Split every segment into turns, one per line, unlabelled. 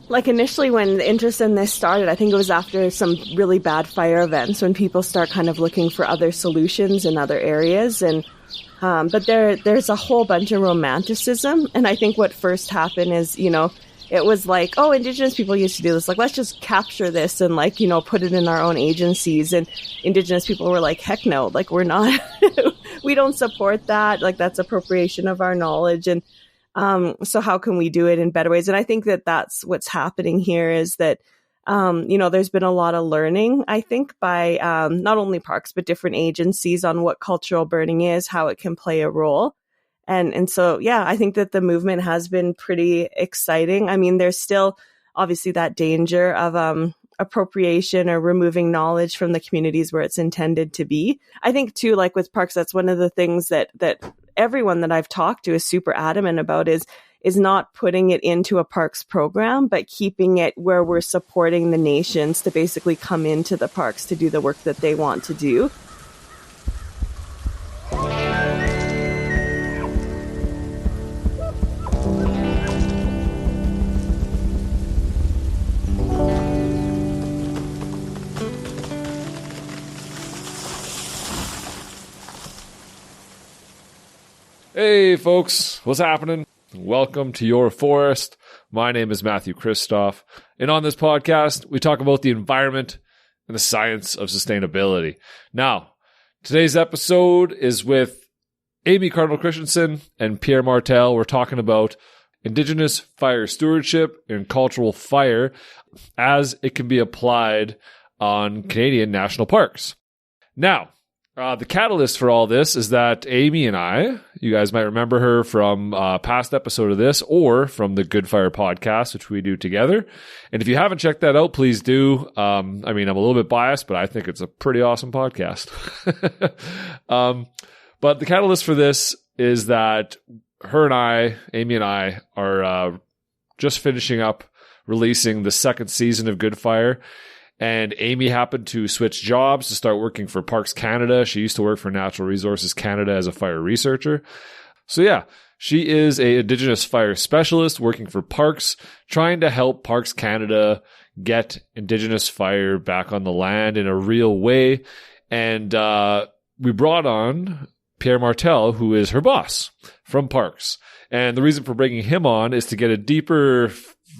like initially when the interest in this started, I think it was after some really bad fire events when people start kind of looking for other solutions in other areas. And but there's a whole bunch of romanticism. And I think what first happened is, it was like, oh, Indigenous people used to do this. Like, let's just capture this and like, put it in our own agencies. And Indigenous people were like, heck no, like we're not, we don't support that. Like that's appropriation of our knowledge. And so how can we do it in better ways? And I think that that's what's happening here is that, there's been a lot of learning, I think, by not only parks, but different agencies on what cultural burning is, how it can play a role. And so, yeah, I think that the movement has been pretty exciting. I mean, there's still obviously that danger of appropriation or removing knowledge from the communities where it's intended to be. I think, too, like with parks, that's one of the things that everyone that I've talked to is super adamant about is not putting it into a parks program, but keeping it where we're supporting the nations to basically come into the parks to do the work that they want to do.
Hey folks, what's happening? Welcome to Your Forest. My name is Matthew Christoph, and on this podcast, we talk about the environment and the science of sustainability. Now, today's episode is with Amy Cardinal Christianson and Pierre Martel. We're talking about Indigenous fire stewardship and cultural fire as it can be applied on Canadian national parks. Now, the catalyst for all this is that Amy and I, you guys might remember her from a past episode of this or from the Good Fire podcast, which we do together. And if you haven't checked that out, please do. I'm a little bit biased, but I think it's a pretty awesome podcast. But the catalyst for this is that Amy and I are just finishing up releasing the second season of Good Fire. And Amy happened to switch jobs to start working for Parks Canada. She used to work for Natural Resources Canada as a fire researcher. So yeah, she is a Indigenous fire specialist working for Parks, trying to help Parks Canada get Indigenous fire back on the land in a real way. And we brought on Pierre Martel, who is her boss from Parks. And the reason for bringing him on is to get a deeper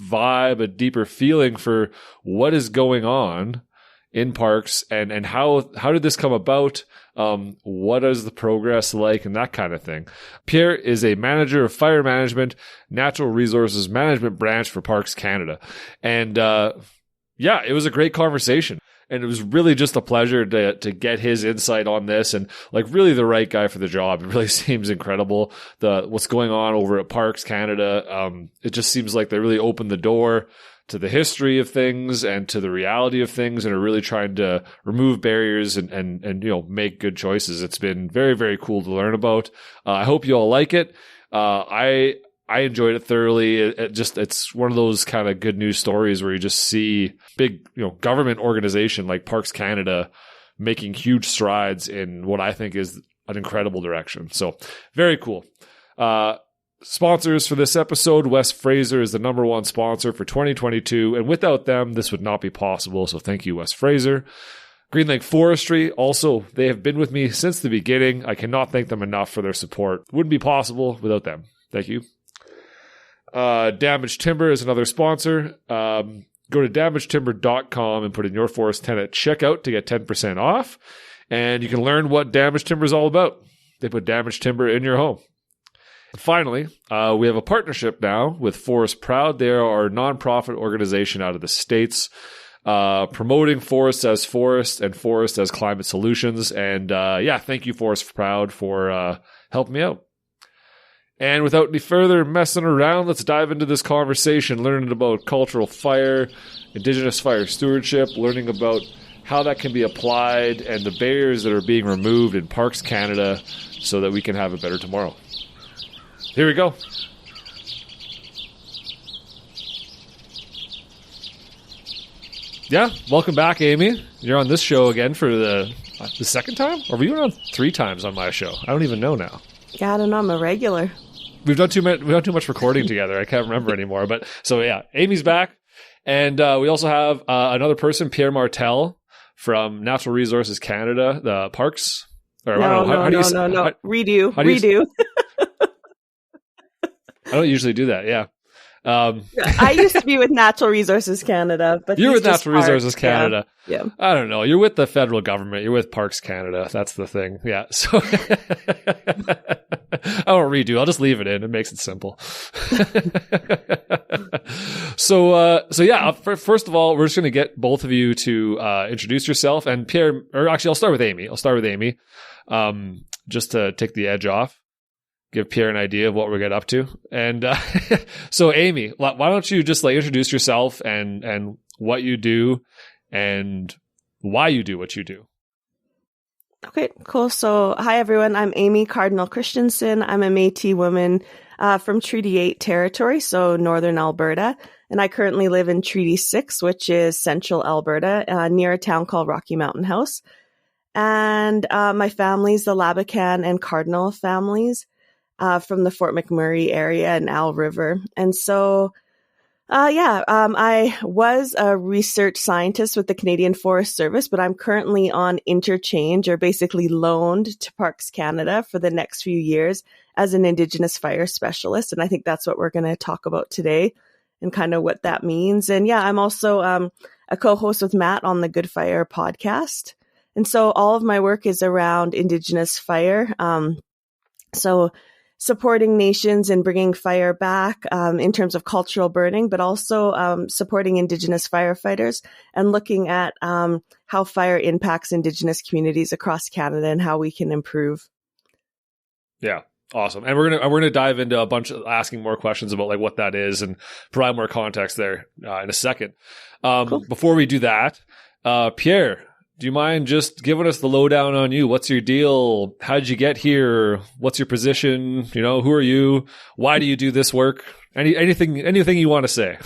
vibe, a deeper feeling for what is going on in parks and how did this come about? What is the progress like and that kind of thing. Pierre is a manager of fire management, natural resources management branch for Parks Canada. And it was a great conversation. And it was really just a pleasure to get his insight on this and like really the right guy for the job. It really seems incredible. What's going on over at Parks Canada. It just seems like they really opened the door to the history of things and to the reality of things and are really trying to remove barriers and make good choices. It's been very, very cool to learn about. I hope you all like it. I enjoyed it thoroughly. It's one of those kind of good news stories where you just see big, government organization like Parks Canada making huge strides in what I think is an incredible direction. So very cool. Sponsors for this episode, West Fraser is the number one sponsor for 2022. And without them, this would not be possible. So thank you, West Fraser. Green Lake Forestry, also, they have been with me since the beginning. I cannot thank them enough for their support. Wouldn't be possible without them. Thank you. Damaged Timber is another sponsor. Go to damagetimber.com and put in Your Forest 10 at checkout to get 10% off. And you can learn what Damaged Timber is all about. They put damaged timber in your home. Finally, we have a partnership now with Forest Proud. They are our nonprofit organization out of the States, promoting forests as forest and forest as climate solutions. And thank you, Forest Proud, for helping me out. And without any further messing around, let's dive into this conversation, learning about cultural fire, Indigenous fire stewardship, learning about how that can be applied and the barriers that are being removed in Parks Canada so that we can have a better tomorrow. Here we go. Yeah, welcome back, Amy. You're on this show again for the second time? Or were you on 3 times on my show? I don't even know now.
Yeah, I don't know. I'm a regular.
We've done too much recording together. I can't remember anymore. But so yeah, Amy's back. And we also have another person, Pierre Martel from Natural Resources Canada, the parks. Or,
No. Redo.
I don't usually do that. Yeah.
I used to be with Natural Resources Canada, but
you're with Natural Resources Canada.
Yeah.
I don't know. You're with the federal government. You're with Parks Canada. That's the thing. Yeah. So I won't redo. I'll just leave it in. It makes it simple. So yeah. First of all, we're just going to get both of you to introduce yourself. And Pierre, or actually, I'll start with Amy. Just to take the edge off. Give Pierre an idea of what we're getting up to. And so Amy, why don't you just introduce yourself and what you do and why you do what you do.
Okay, cool. So hi everyone, I'm Amy Cardinal Christianson. I'm a Métis woman from Treaty 8 territory, so northern Alberta. And I currently live in Treaty 6, which is central Alberta, near a town called Rocky Mountain House. And my family's the Labakan and Cardinal families. From the Fort McMurray area and Owl River. And so, I was a research scientist with the Canadian Forest Service, but I'm currently on interchange or basically loaned to Parks Canada for the next few years as an Indigenous fire specialist. And I think that's what we're going to talk about today and kind of what that means. And yeah, I'm also a co-host with Matt on the Good Fire podcast. And so all of my work is around Indigenous fire. So supporting nations and bringing fire back in terms of cultural burning, but also supporting Indigenous firefighters and looking at how fire impacts Indigenous communities across Canada and how we can improve.
Yeah, awesome. And we're gonna dive into a bunch of asking more questions about what that is and provide more context there in a second. Cool. Before we do that, Pierre, do you mind just giving us the lowdown on you? What's your deal? How did you get here? What's your position? Who are you? Why do you do this work? Anything you want to say?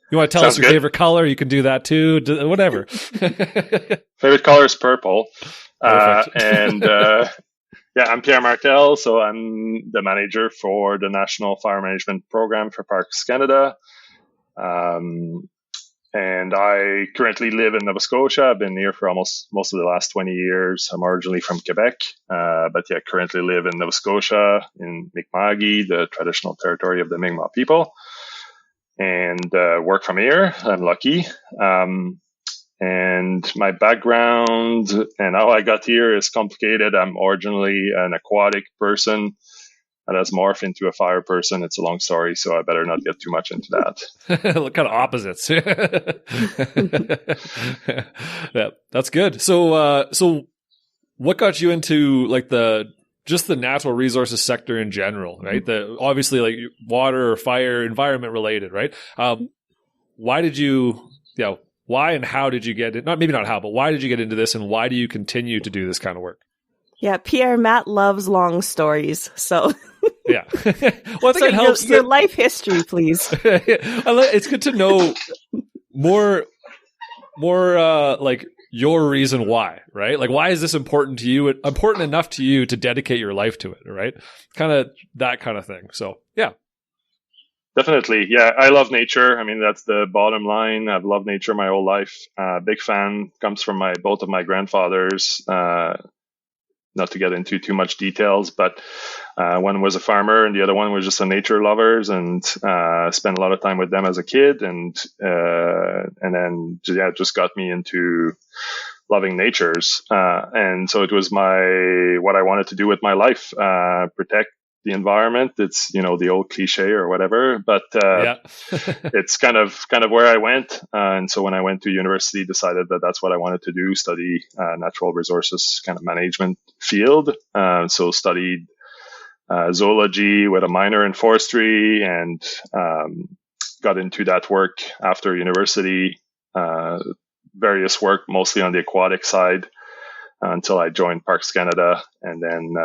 You want to tell
Sounds
us your favorite color? You can do that too. Whatever.
Favorite color is purple. I'm Pierre Martel. So I'm the manager for the National Fire Management Program for Parks Canada. And I currently live in Nova Scotia. I've been here for most of the last 20 years. I'm originally from Quebec, currently live in Nova Scotia in Mi'kma'ki, the traditional territory of the Mi'kmaq people, and work from here. I'm lucky. And my background and how I got here is complicated. I'm originally an aquatic person that has morphed into a fire person. It's a long story, so I better not get too much into that.
Look, kind of opposites. Yeah, that's good. So what got you into the natural resources sector in general, right? Obviously water or fire, environment related, right? Why and how did you get it? Maybe not how, but why did you get into this, and why do you continue to do this kind of work?
Yeah, Pierre, Matt loves long stories, so
yeah. Well, I think it helps.
Your life history, please.
It's good to know more your reason why, right? Why is this important to you? Important enough to you to dedicate your life to it, right? Kind of that kind of thing. So, yeah.
Definitely. Yeah, I love nature. I mean, that's the bottom line. I've loved nature my whole life. Big fan. Comes from both of my grandfathers. Not to get into too much details, but one was a farmer and the other one was just a nature lovers, and spent a lot of time with them as a kid, and then just got me into loving natures. And so it was what I wanted to do with my life, protect the environment. It's, the old cliche or whatever, but it's kind of where I went. And so when I went to university, decided that that's what I wanted to do, study natural resources kind of management field. So studied zoology with a minor in forestry, and got into that work after university, various work mostly on the aquatic side, until I joined Parks Canada, and then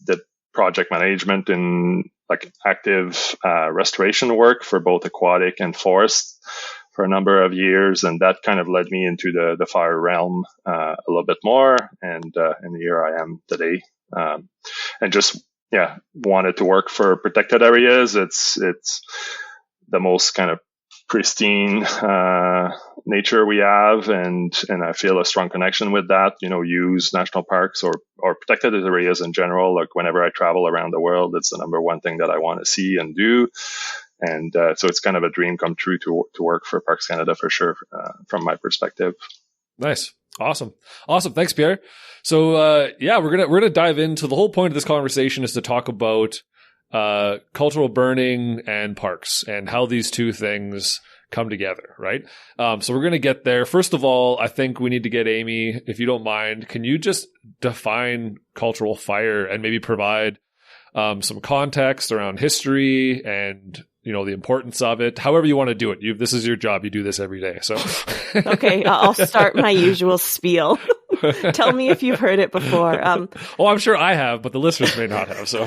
did project management in active restoration work for both aquatic and forest for a number of years, and that kind of led me into the fire realm a little bit more, and here I am today, and just wanted to work for protected areas. It's the most kind of pristine nature we have, and I feel a strong connection with that. Use national parks or protected areas in general. Like whenever I travel around the world, it's the number one thing that I want to see and do. And so it's kind of a dream come true to work for Parks Canada for sure, from my perspective.
Nice. Awesome. Thanks, Pierre. So, we're gonna dive into the whole point of this conversation is to talk about cultural burning and parks and how these two things come together, right? So we're going to get there. First of all, I think we need to get Amy, if you don't mind, can you just define cultural fire and maybe provide some context around history and the importance of it, however you want to do it. This is your job. You do this every day. So,
okay, I'll start my usual spiel. Tell me if you've heard it before.
I'm sure I have, but the listeners may not have. So,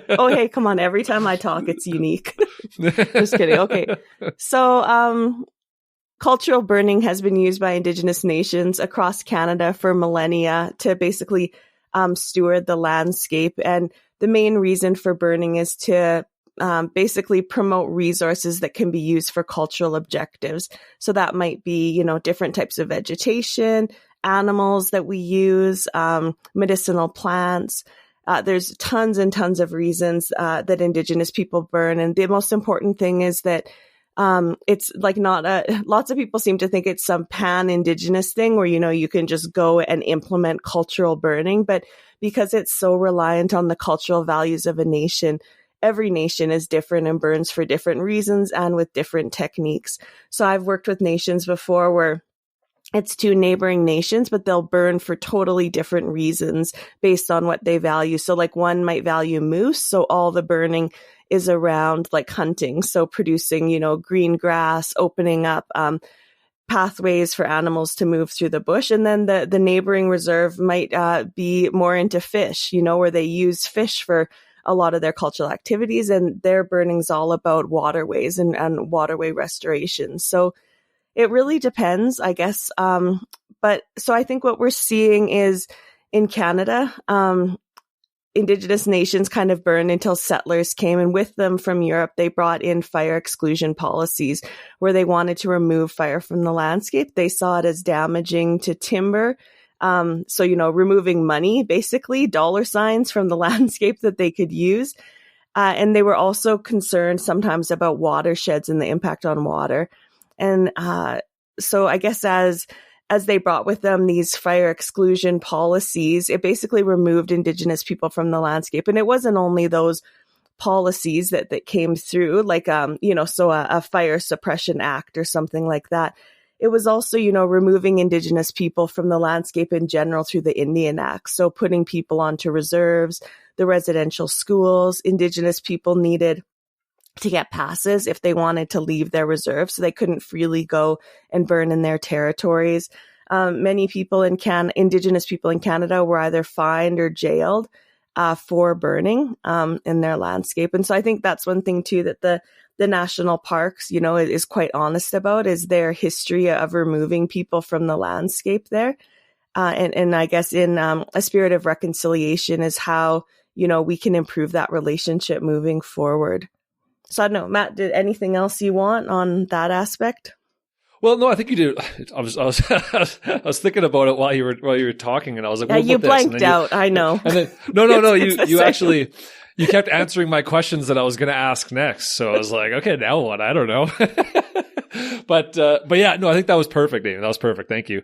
oh, hey, come on. Every time I talk, it's unique. Just kidding. Okay. So, cultural burning has been used by Indigenous nations across Canada for millennia to basically steward the landscape. And the main reason for burning is to basically promote resources that can be used for cultural objectives. So that might be, different types of vegetation, animals that we use, medicinal plants. There's tons and tons of reasons that Indigenous people burn. And the most important thing is that it's like lots of people seem to think it's some pan-Indigenous thing where, you can just go and implement cultural burning. But because it's so reliant on the cultural values of a nation, every nation is different and burns for different reasons and with different techniques. So I've worked with nations before where it's two neighboring nations, but they'll burn for totally different reasons based on what they value. So like one might value moose. So all the burning is around like hunting. So producing, green grass, opening up pathways for animals to move through the bush. And then the neighboring reserve might be more into fish, where they use fish for a lot of their cultural activities, and their burning's all about waterways and waterway restoration. So it really depends, I guess. But so I think what we're seeing is in Canada, Indigenous nations kind of burned until settlers came, and with them from Europe, they brought in fire exclusion policies where they wanted to remove fire from the landscape. They saw it as damaging to timber. So, removing money, basically dollar signs from the landscape that they could use. And they were also concerned sometimes about watersheds and the impact on water. And so I guess as they brought with them these fire exclusion policies, it basically removed Indigenous people from the landscape. And it wasn't only those policies that came through, like, so a fire suppression act or something like that. It was also, removing Indigenous people from the landscape in general through the Indian Act. So putting people onto reserves, the residential schools. Indigenous people needed to get passes if they wanted to leave their reserve, so they couldn't freely go and burn in their territories. Many people Indigenous people in Canada were either fined or jailed for burning in their landscape. And so I think that's one thing too that the national parks, is quite honest about, is their history of removing people from the landscape there. And I guess in a spirit of reconciliation is how, we can improve that relationship moving forward. So I don't know, Matt, did anything else you want on that aspect?
Well, no, I think you do. I was thinking about it while you were talking, and I was like,
yeah, you blanked out. I know.
And then, no, you actually, you kept answering my questions that I was going to ask next. So I was like, okay, now what? I don't know. but yeah, no, I think that was perfect, David. That was perfect. Thank you.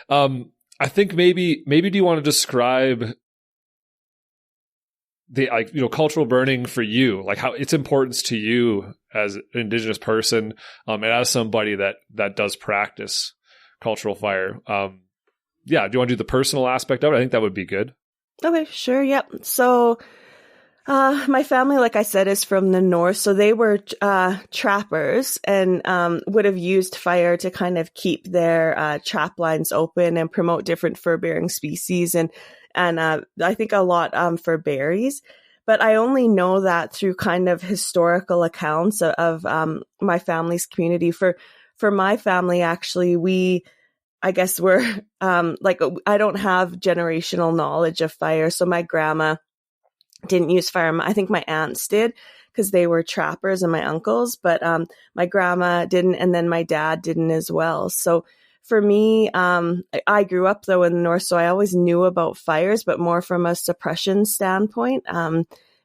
I think maybe do you want to describe the cultural burning for you, like how its importance to you as an Indigenous person, and as somebody that does practice cultural fire. Do you want to do the personal aspect of it? I think that would be good.
Okay, sure. Yep. So, my family, like I said, is from the north. So they were trappers and would have used fire to kind of keep their trap lines open and promote different fur-bearing species and I think a lot for berries. But I only know that through kind of historical accounts of my family's community. For my family, actually, I guess we're I don't have generational knowledge of fire. So my grandma didn't use fire. I think my aunts did, because they were trappers and my uncles, but my grandma didn't, and then my dad didn't as well. So for me, I grew up though in the north, so I always knew about fires, but more from a suppression standpoint,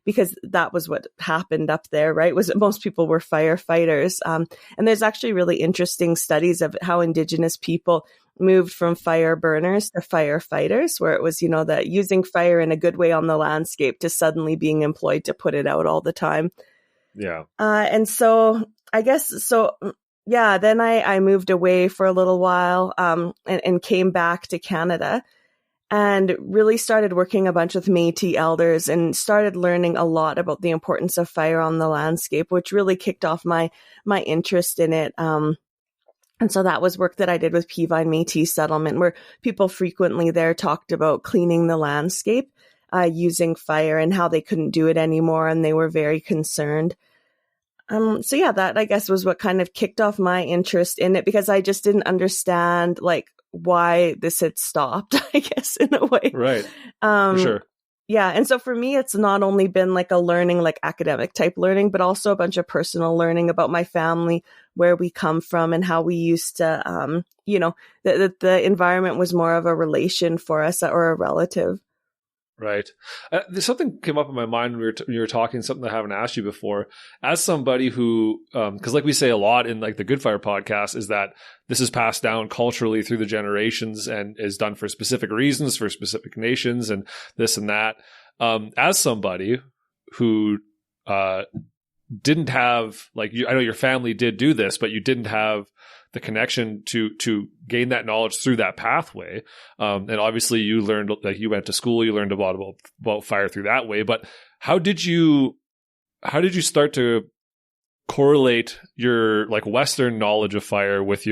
because that was what happened up there, right? Was that most people were firefighters. And there's actually really interesting studies of how Indigenous people moved from fire burners to firefighters, where it was, that using fire in a good way on the landscape to suddenly being employed to put it out all the time.
Yeah.
And so I guess, yeah, then I moved away for a little while, and came back to Canada and really started working a bunch with Métis elders and started learning a lot about the importance of fire on the landscape, which really kicked off my interest in it. And so that was work that I did with Peavine Métis settlement, where people frequently there talked about cleaning the landscape, using fire, and how they couldn't do it anymore. And they were very concerned. So yeah, that I guess was what kind of kicked off my interest in it, because I just didn't understand why this had stopped, I guess, in a way.
Right. For sure.
Yeah. And so for me, it's not only been a learning, academic type learning, but also a bunch of personal learning about my family, where we come from and how we used to, the environment was more of a relation for us or a relative.
Right. There's something came up in my mind when you were talking, something I haven't asked you before. As somebody who, because like we say a lot in the Good Fire podcast, is that this is passed down culturally through the generations and is done for specific reasons for specific nations and this and that. As somebody who didn't have, I know your family did do this, but you didn't have the connection to gain that knowledge through that pathway. And obviously you learned, you went to school, you learned a lot about fire through that way, but how did you start to correlate your Western knowledge of fire with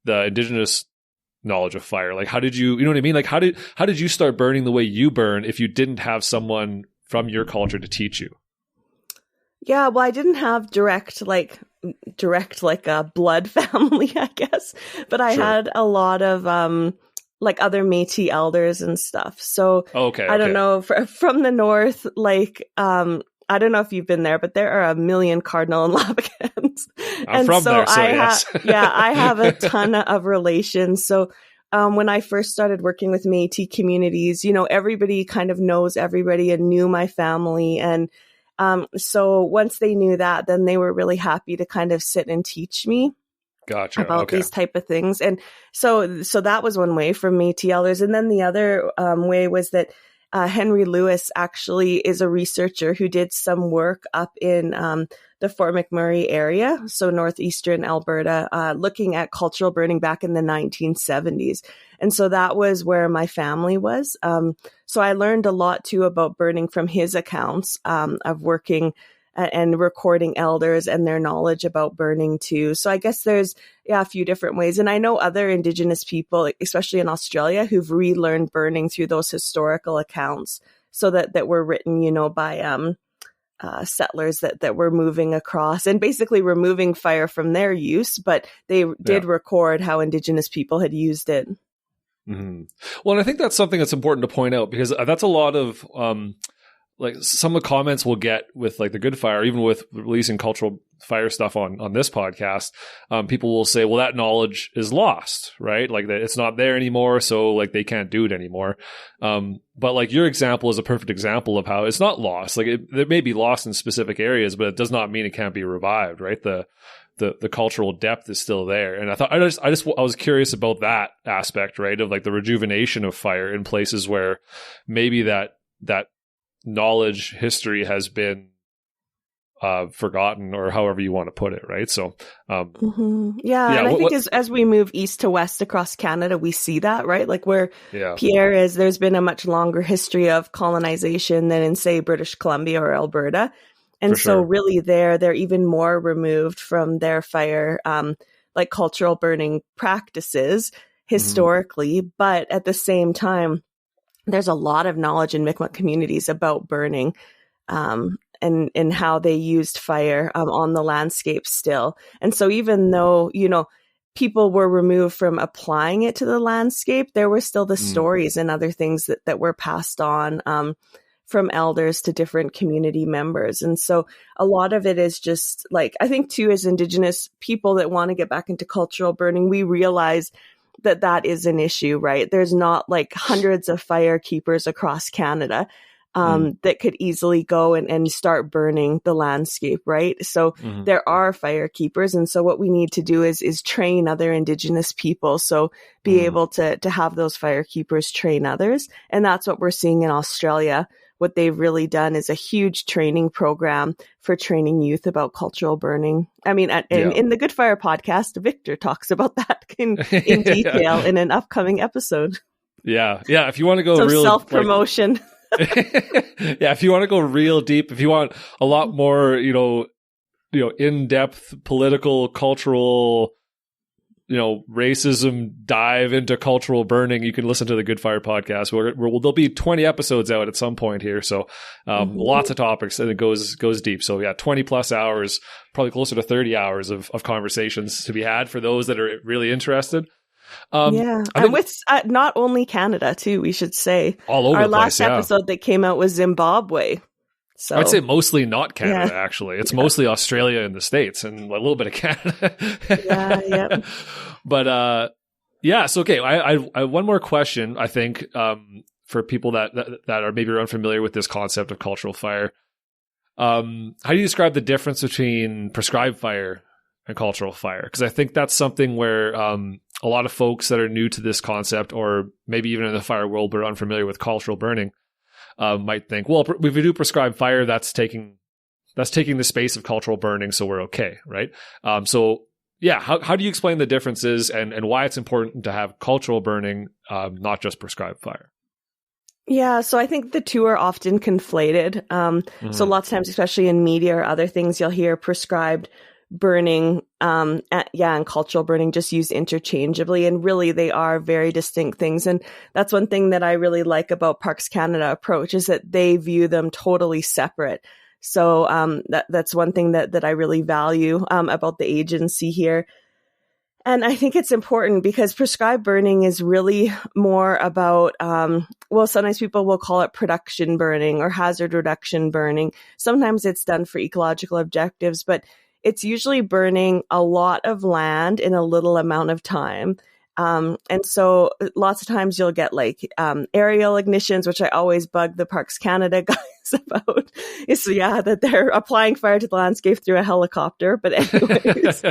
the Indigenous knowledge of fire? How did you know what I mean? How did you start burning the way you burn if you didn't have someone from your culture to teach you?
Yeah, well, I didn't have direct a blood family, I guess, but I had a lot of other Métis elders and stuff. So I don't know, from the north, I don't know if you've been there, but there are a million Cardinal and Labicans.
I'm from there, so yes.
I have a ton of relations. So when I first started working with Métis communities, everybody kind of knows everybody and knew my family. And so once they knew that, then they were really happy to kind of sit and teach me about these type of things. And so that was one way for Métis elders. And then the other way was that Henry Lewis actually is a researcher who did some work up in the Fort McMurray area, so northeastern Alberta, looking at cultural burning back in the 1970s. And so that was where my family was. So I learned a lot too about burning from his accounts of working and recording elders and their knowledge about burning too. So I guess there's a few different ways. And I know other Indigenous people, especially in Australia, who've relearned burning through those historical accounts, so that were written, by settlers that were moving across and basically removing fire from their use, but they did record how Indigenous people had used it.
Mm-hmm. Well, and I think that's something that's important to point out, because that's a lot of some of the comments we'll get with the Good Fire, even with releasing cultural fire stuff on this podcast. People will say, well, that knowledge is lost, right? That it's not there anymore. So they can't do it anymore. But your example is a perfect example of how it's not lost. It may be lost in specific areas, but it does not mean it can't be revived, right? The cultural depth is still there. And I was curious about that aspect, right? Of the rejuvenation of fire in places where maybe that knowledge, history has been forgotten, or however you want to put it, right? So,
and I think as we move east to west across Canada, we see that, right? Where Pierre is, there's been a much longer history of colonization than in, say, British Columbia or Alberta. And so really they're even more removed from their fire, cultural burning practices historically, but at the same time, there's a lot of knowledge in Mi'kmaq communities about burning, and how they used fire on the landscape still. And so even though, people were removed from applying it to the landscape, there were still the stories and other things that were passed on from elders to different community members. And so a lot of it is just like, I think too, as Indigenous people that want to get back into cultural burning, we realize that that is an issue, right? There's not like hundreds of fire keepers across Canada that could easily go and start burning the landscape, right? So there are fire keepers. And so what we need to do is train other Indigenous people. So be able to have those fire keepers train others. And that's what we're seeing in Australia. What they've really done is a huge training program for training youth about cultural burning. I mean, in the Good Fire podcast, Victor talks about that in detail in an upcoming episode.
Yeah. If you want to go
some
real
self-promotion.
Yeah, if you want to go real deep, if you want a lot more, in-depth political, cultural, racism dive into cultural burning, you can listen to the Good Fire podcast. There'll be 20 episodes out at some point here, so lots of topics, and it goes deep. So yeah, 20 plus hours, probably closer to 30 hours of conversations to be had for those that are really interested.
And with not only Canada too, we should say.
All over
our
the place,
last episode that came out was Zimbabwe. So
I'd say mostly not Canada, actually. It's mostly Australia and the States and a little bit of Canada.
Yeah.
But so okay, I have one more question, I think, for people that are maybe unfamiliar with this concept of cultural fire. How do you describe the difference between prescribed fire and cultural fire? Because I think that's something where a lot of folks that are new to this concept, or maybe even in the fire world but are unfamiliar with cultural burning, might think, well, if we do prescribed fire, that's taking the space of cultural burning, so we're okay, right? How do you explain the differences and why it's important to have cultural burning, not just prescribed fire?
Yeah, so I think the two are often conflated. So lots of times, especially in media or other things, you'll hear prescribed burning and cultural burning just used interchangeably, and really they are very distinct things. And that's one thing that I really like about Parks Canada approach, is that they view them totally separate. So that's one thing that I really value about the agency here. And I think it's important because prescribed burning is really more about, sometimes people will call it production burning or hazard reduction burning. Sometimes it's done for ecological objectives, but it's usually burning a lot of land in a little amount of time. And so lots of times you'll get like aerial ignitions, which I always bug the Parks Canada guys about. That they're applying fire to the landscape through a helicopter. But anyways,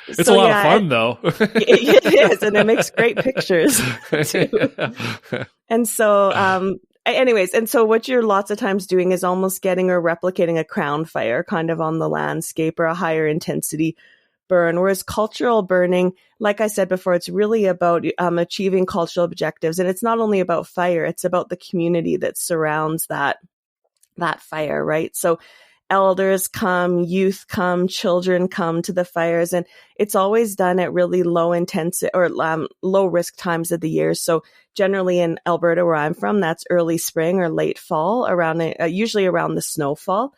it's a lot of fun though.
It is, and it makes great pictures too. And so, and so what you're lots of times doing is almost getting or replicating a crown fire kind of on the landscape, or a higher intensity burn. Whereas cultural burning, like I said before, it's really about achieving cultural objectives. And it's not only about fire, it's about the community that surrounds that fire, right? So elders come, youth come, children come to the fires, and it's always done at really low intensity or low risk times of the year. So generally in Alberta, where I'm from, that's early spring or late fall, usually around the snowfall.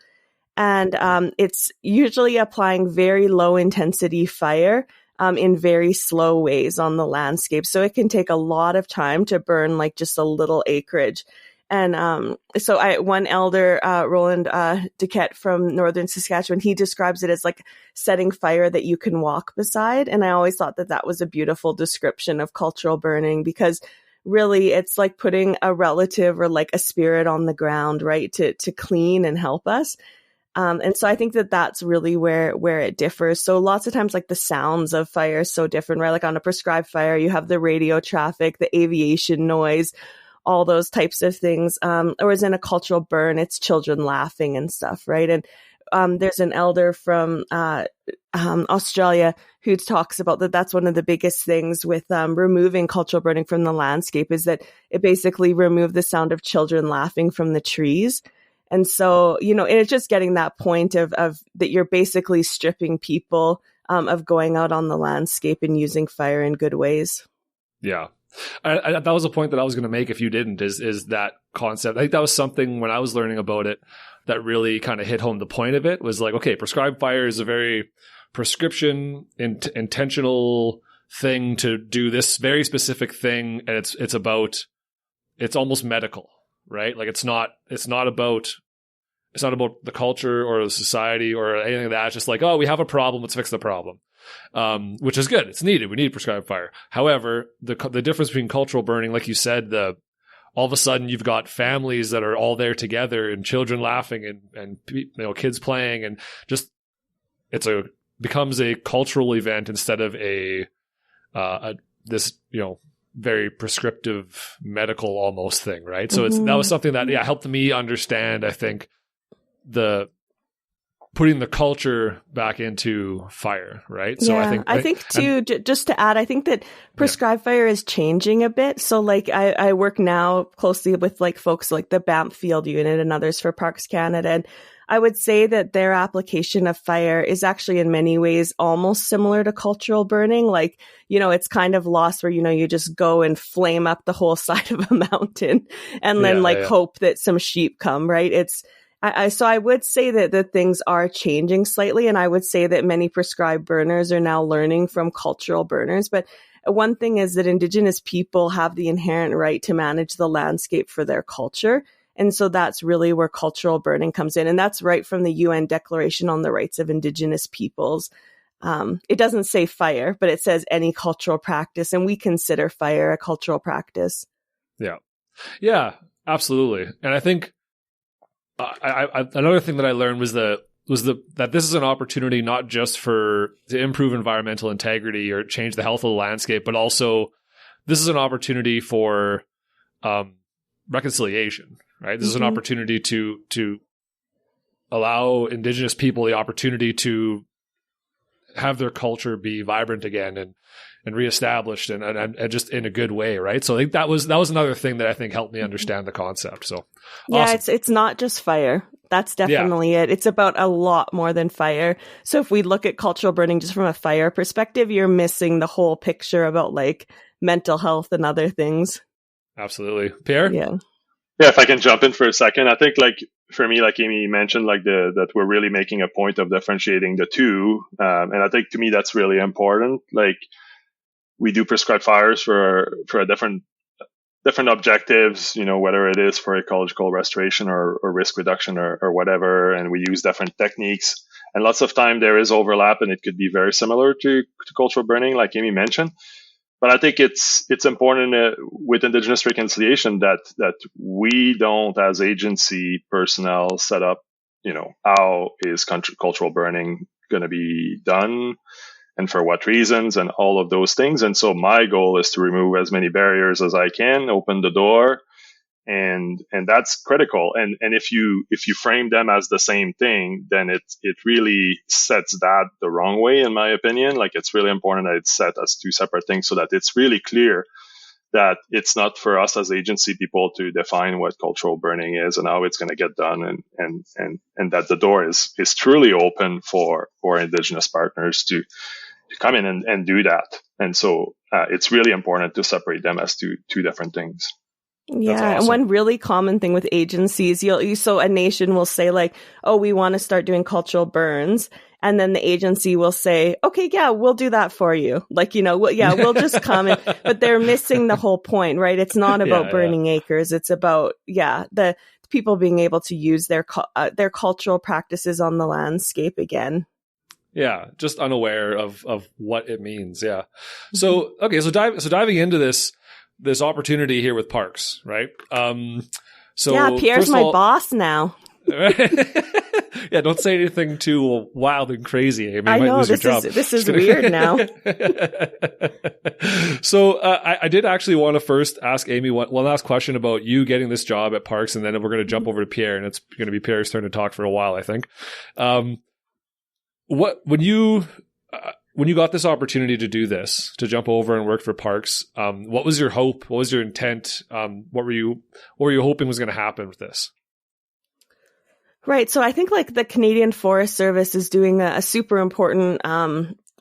And it's usually applying very low intensity fire in very slow ways on the landscape. So it can take a lot of time to burn like just a little acreage. And one elder, Roland Duquette from northern Saskatchewan, he describes it as like setting fire that you can walk beside. And I always thought that was a beautiful description of cultural burning, because really it's like putting a relative or like a spirit on the ground, right, to clean and help us. And so I think that's really where it differs. So lots of times, like the sounds of fire is so different, right? Like on a prescribed fire, you have the radio traffic, the aviation noise, all those types of things. Whereas in a cultural burn, it's children laughing and stuff, right? And there's an elder from Australia who talks about that's one of the biggest things with removing cultural burning from the landscape, is that it basically removed the sound of children laughing from the trees. And so, it's just getting that point of that you're basically stripping people of going out on the landscape and using fire in good ways.
Yeah. That was a point that I was going to make if you didn't, is that concept. I think that was something when I was learning about it that really kind of hit home the point of it, was like, okay, prescribed fire is a very prescription, intentional thing to do this very specific thing. And it's almost medical. right? Like it's not about the culture or the society or anything like that. It's just like, oh, we have a problem, let's fix the problem. Which is good. It's needed. We need prescribed fire. However, the difference between cultural burning, like you said, all of a sudden you've got families that are all there together and children laughing and kids playing, and just becomes a cultural event instead of this very prescriptive medical almost thing, right? So that was something that helped me understand, I think, the putting the culture back into fire, right? So I think too,
just to add, I think that prescribed fire is changing a bit. So like I work now closely with like folks like the Banff Field Unit and others for Parks Canada. And I would say that their application of fire is actually in many ways almost similar to cultural burning. Like, it's kind of lost where, you just go and flame up the whole side of a mountain and then hope that some sheep come, right? So I would say that things are changing slightly, and I would say that many prescribed burners are now learning from cultural burners. But one thing is that Indigenous people have the inherent right to manage the landscape for their culture. And so that's really where cultural burning comes in. And that's right from the UN Declaration on the Rights of Indigenous Peoples. It doesn't say fire, but it says any cultural practice, and we consider fire a cultural practice.
Yeah. Yeah, absolutely. And I think another thing that I learned was that this is an opportunity not just to improve environmental integrity or change the health of the landscape, but also this is an opportunity for reconciliation, right? This is an opportunity to allow Indigenous people the opportunity to have their culture be vibrant again and reestablished and just in a good way, right? So I think that was another thing that I think helped me understand the concept. So awesome.
It's not just fire. That's definitely it. It's about a lot more than fire. So if we look at cultural burning just from a fire perspective, you're missing the whole picture about like mental health and other things.
Absolutely. Pierre?
Yeah,
if I can jump in for a second, I think like for me, like Amy mentioned, like that we're really making a point of differentiating the two. And I think to me, that's really important. Like we do prescribe fires for a different objectives, whether it is for ecological restoration or risk reduction or whatever. And we use different techniques, and lots of time there is overlap, and it could be very similar to cultural burning, like Amy mentioned. But I think it's important with Indigenous reconciliation that we don't, as agency personnel, set up, how is cultural burning going to be done and for what reasons and all of those things. And so my goal is to remove as many barriers as I can, open the door, and that's critical. And if you frame them as the same thing, then it really sets that the wrong way, in my opinion. Like it's really important that it's set as two separate things so that it's really clear that it's not for us as agency people to define what cultural burning is and how it's going to get done, and that the door is truly open for Indigenous partners to come in and do that. And so it's really important to separate them as two different things.
Yeah.
Awesome.
And one really common thing with agencies, so a nation will say like, oh, we want to start doing cultural burns. And then the agency will say, okay, yeah, we'll do that for you. Like, we'll just come in. But they're missing the whole point, right? It's not about burning acres. It's about, the people being able to use their cultural practices on the landscape again.
Yeah, just unaware of what it means. Yeah. So okay, so diving into this opportunity here with parks, right? So
Pierre's my boss now.
Yeah, don't say anything too wild and crazy, Amy.
I know, this is weird now.
So I did actually want to first ask Amy one last question about you getting this job at Parks, and then we're going to jump over to Pierre, and it's going to be Pierre's turn to talk for a while, I think. When you got this opportunity to do this, to jump over and work for Parks, what was your hope? What was your intent? What were you hoping was going to happen with this? Right.
So I think like the Canadian Forest Service is doing a super important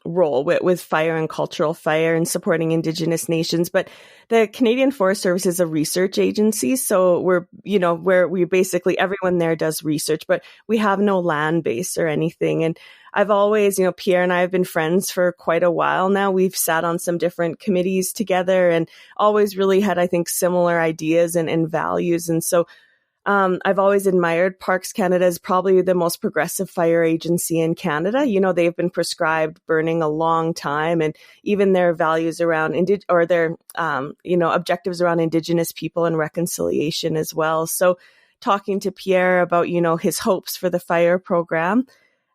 role with fire and cultural fire and supporting Indigenous nations. But the Canadian Forest Service is a research agency. So we're, where we basically, everyone there does research, but we have no land base or anything. And I've always, Pierre and I have been friends for quite a while now. We've sat on some different committees together and always really had, I think, similar ideas and values. And so I've always admired Parks Canada as probably the most progressive fire agency in Canada. They've been prescribed burning a long time, and even their values around their objectives around Indigenous people and reconciliation as well. So talking to Pierre about, his hopes for the fire program,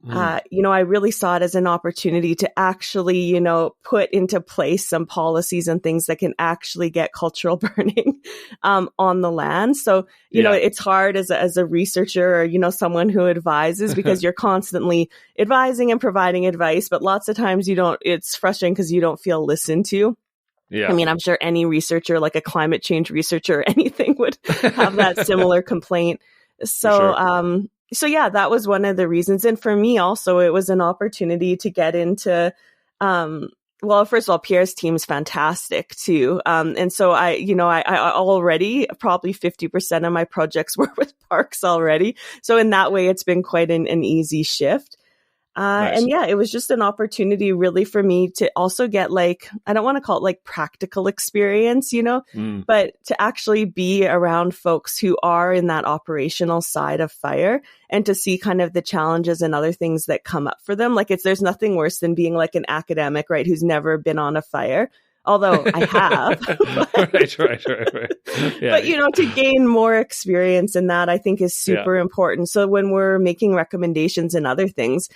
I really saw it as an opportunity to actually, put into place some policies and things that can actually get cultural burning on the land. So, it's hard as a researcher or, someone who advises, because you're constantly advising and providing advice, but lots of times it's frustrating because you don't feel listened to.
Yeah.
I mean, I'm sure any researcher, like a climate change researcher or anything, would have that similar complaint. So, sure. So yeah, that was one of the reasons. And for me also, it was an opportunity to get into, well, first of all, Pierre's team is fantastic too. And so I already probably 50% of my projects were with parks already. So in that way, it's been quite an easy shift. Nice. And yeah, it was just an opportunity really for me to also get I don't want to call it practical experience, but to actually be around folks who are in that operational side of fire and to see kind of the challenges and other things that come up for them. There's nothing worse than being an academic, right, who's never been on a fire. Although I have.
Right. Yeah.
But, to gain more experience in that, I think is super important. So when we're making recommendations and other things,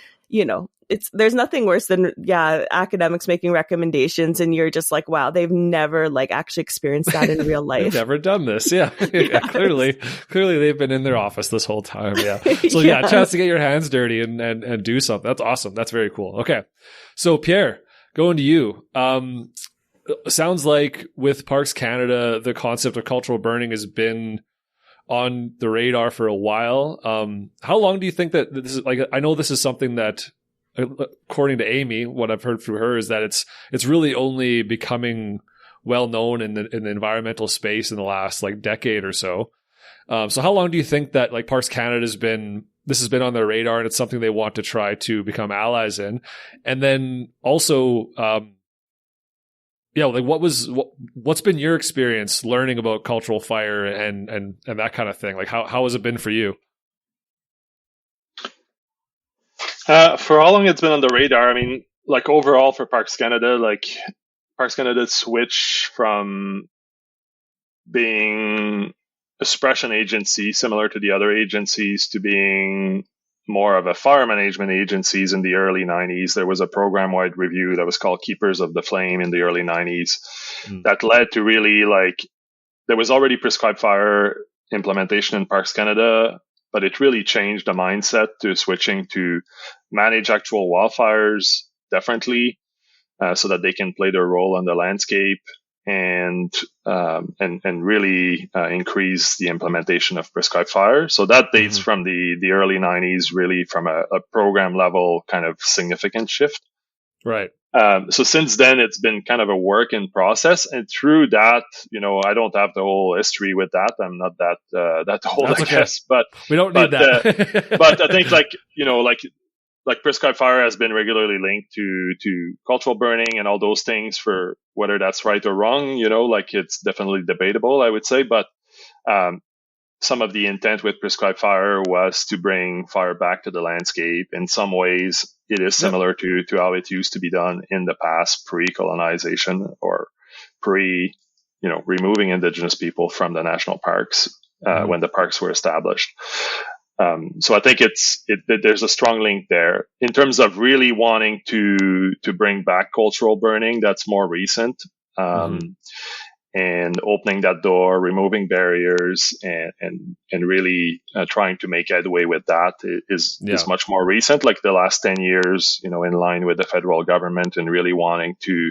there's nothing worse than, academics making recommendations and you're just wow, they've never actually experienced that in real life.
They've never done this. Yeah. Yes. Clearly they've been in their office this whole time. Yeah. So chance to get your hands dirty and do something. That's awesome. That's very cool. Okay. So Pierre, going to you. Sounds like with Parks Canada, the concept of cultural burning has been on the radar for a while. How long do you think that this is I know this is something that, according to Amy, what I've heard through her is that it's really only becoming well known in the environmental space in the last decade or so. So how long do you think that Parks Canada this has been on their radar and it's something they want to try to become allies in? And then also, what's been your experience learning about cultural fire and that kind of thing? How has it been for you?
For how long it's been on the radar? I mean, overall for Parks Canada, Parks Canada switch from being a suppression agency similar to the other agencies to being more of a fire management agencies in the early 90s. There was a program-wide review that was called Keepers of the Flame in the early 90s that led to really there was already prescribed fire implementation in Parks Canada, but it really changed the mindset to switching to manage actual wildfires differently so that they can play their role on the landscape and really increase the implementation of prescribed fire. So that dates from the early 90s, really from a program level kind of significant shift.
Right.
So since then, it's been kind of a work in process. And through that, I don't have the whole history with that. I'm not that old, I guess. But
we don't need that.
But I think prescribed fire has been regularly linked to cultural burning and all those things. For whether that's right or wrong, it's definitely debatable, I would say. But some of the intent with prescribed fire was to bring fire back to the landscape. In some ways, it is similar to how it used to be done in the past, pre-colonization or removing Indigenous people from the national parks when the parks were established. So I think there's a strong link there. In terms of really wanting to bring back cultural burning, that's more recent. And opening that door, removing barriers, and really trying to make headway with that is much more recent, the last 10 years, in line with the federal government and really wanting to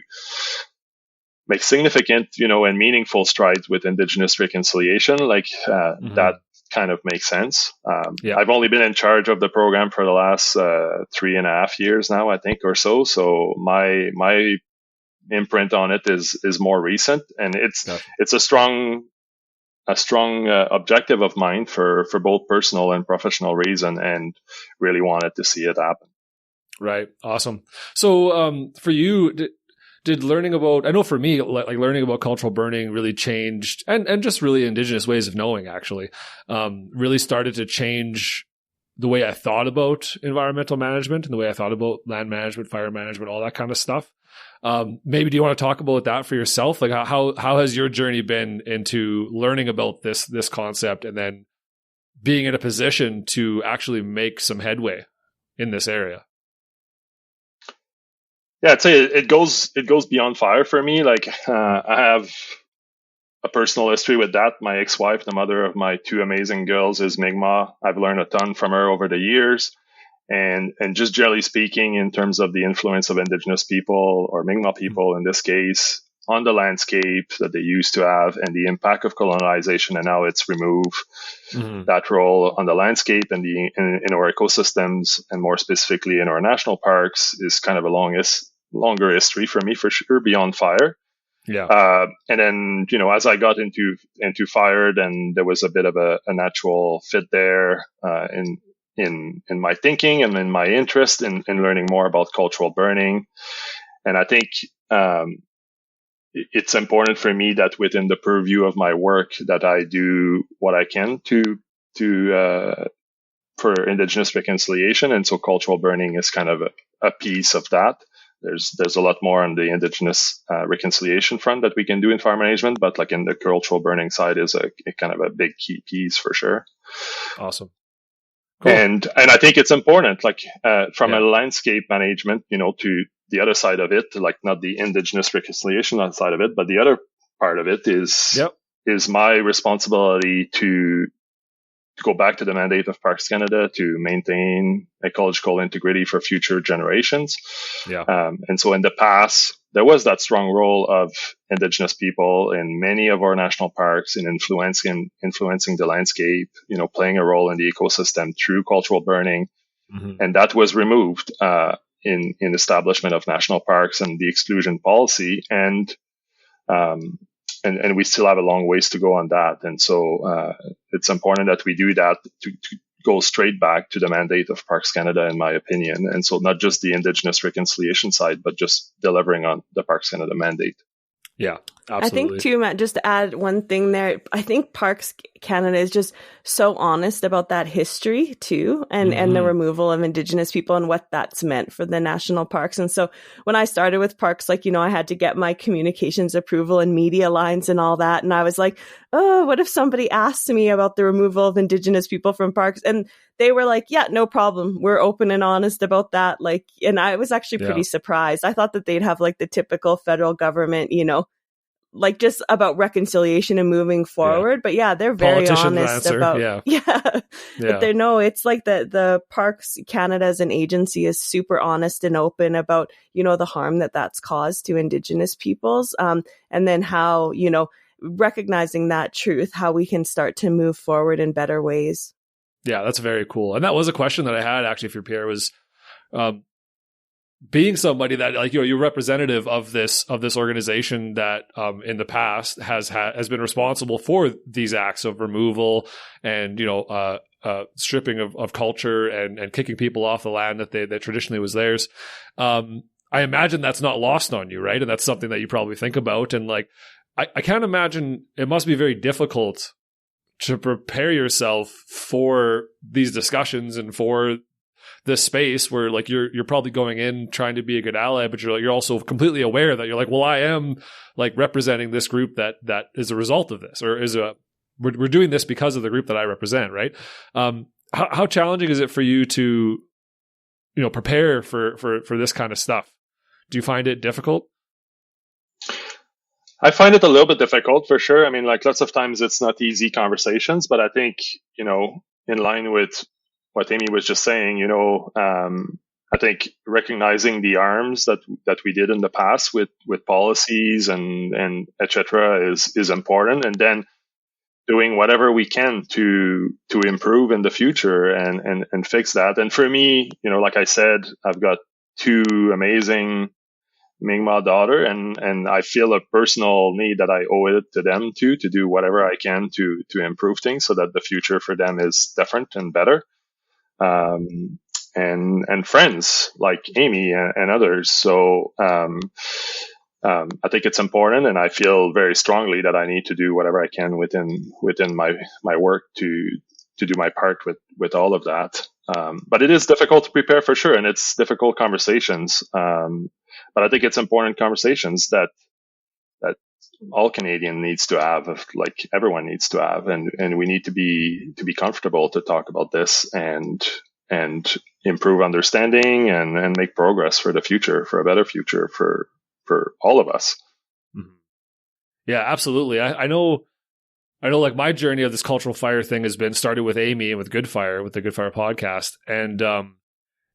make significant, and meaningful strides with Indigenous reconciliation. That kind of make sense.
Yeah.
I've only been in charge of the program for the last 3.5 years now, I think, or so. So my imprint on it is more recent, and it's a strong objective of mine for both personal and professional reason, and really wanted to see it happen.
Right. Awesome. So for you, did learning about, I know for me, like learning about cultural burning really changed, and just really Indigenous ways of knowing actually, really started to change the way I thought about environmental management and the way I thought about land management, fire management, all that kind of stuff. Maybe do you want to talk about that for yourself? Like how has your journey been into learning about this concept and then being in a position to actually make some headway in this area?
Yeah, I'd say it goes beyond fire for me. Like I have a personal history with that. My ex-wife, the mother of my two amazing girls, is Mi'kmaq. I've learned a ton from her over the years. And just generally speaking, in terms of the influence of Indigenous people, or Mi'kmaq people in this case, on the landscape that they used to have, and the impact of colonization and how it's removed that role on the landscape and in our ecosystems, and more specifically in our national parks, is kind of a longer history for me, for sure, beyond fire.
Yeah.
And then, as I got into fire, then there was a bit of a natural fit there in my thinking and in my interest in learning more about cultural burning. And I think it's important for me that within the purview of my work that I do what I can for Indigenous reconciliation. And so cultural burning is kind of a piece of that. There's a lot more on the Indigenous reconciliation front that we can do in fire management, but like in the cultural burning side is a kind of a big key piece for sure.
Awesome. Cool.
And I think it's important, like from a landscape management, to the other side of it, like not the Indigenous reconciliation side of it, but the other part of it is my responsibility to go back to the mandate of Parks Canada to maintain ecological integrity for future generations.
Yeah.
And so in the past, there was that strong role of Indigenous people in many of our national parks in influencing the landscape, playing a role in the ecosystem through cultural burning. And that was removed in establishment of national parks and the exclusion policy. And we still have a long ways to go on that. And so it's important that we do that to go straight back to the mandate of Parks Canada, in my opinion. And so not just the Indigenous reconciliation side, but just delivering on the Parks Canada mandate.
Yeah, absolutely.
I think too, Matt, just to add one thing there, I think Parks Canada is just so honest about that history too, and the removal of Indigenous people and what that's meant for the national parks. And so when I started with parks, I had to get my communications approval and media lines and all that. And I was like, oh, what if somebody asked me about the removal of Indigenous people from parks? And they were like, yeah, no problem. We're open and honest about that. And I was actually pretty surprised. I thought that they'd have the typical federal government, just about reconciliation and moving forward. But they're very honest about, but they know it's like the Parks Canada as an agency is super honest and open about, the harm that's caused to Indigenous peoples. And then how, recognizing that truth, how we can start to move forward in better ways.
Yeah, that's very cool. And that was a question that I had actually for Pierre was, being somebody that you're representative of this organization that in the past has been responsible for these acts of removal and stripping of culture and kicking people off the land that traditionally was theirs. I imagine that's not lost on you, right? And that's something that you probably think about. And I can't imagine it must be very difficult to prepare yourself for these discussions and for this space where you're probably going in trying to be a good ally, but you're also completely aware that you're well, I am representing this group that is a result of this, or we're doing this because of the group that I represent, right? How challenging is it for you to, prepare for this kind of stuff? Do you find it difficult?
I find it a little bit difficult for sure. I mean, lots of times it's not easy conversations, but I think, in line with what Amy was just saying, I think recognizing the harms that we did in the past with policies and et cetera is important. And then doing whatever we can to improve in the future and fix that. And for me, like I said, I've got two amazing Mi'kmaq daughter, and I feel a personal need that I owe it to them to do whatever I can to improve things so that the future for them is different and better. And friends like Amy and others. So I think it's important, and I feel very strongly that I need to do whatever I can within my work to do my part with all of that. But it is difficult to prepare for sure, and it's difficult conversations. But I think it's important conversations that all Canadian needs to have, like everyone needs to have, and we need to be comfortable to talk about this and improve understanding and make progress for the future, for a better future for all of us.
Mm-hmm. Yeah, absolutely. I know like my journey of this cultural fire thing has been started with Amy and with Good Fire, with the Good Fire podcast. And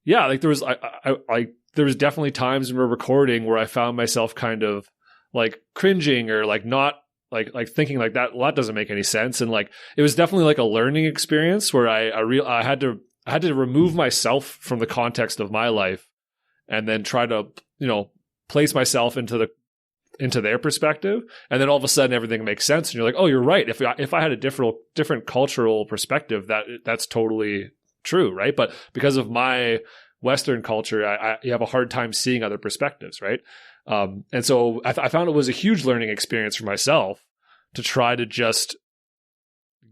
yeah, like there was definitely times when we're recording where I found myself kind of like cringing or like not like thinking like that, well, that doesn't make any sense. And like it was definitely like a learning experience where I had to remove myself from the context of my life and then try to, place myself into their perspective. And then all of a sudden everything makes sense. And you're like, oh, you're right. If I had a different cultural perspective, that's totally true. Right. But because of my Western culture, you have a hard time seeing other perspectives. Right. And so I found it was a huge learning experience for myself to try to just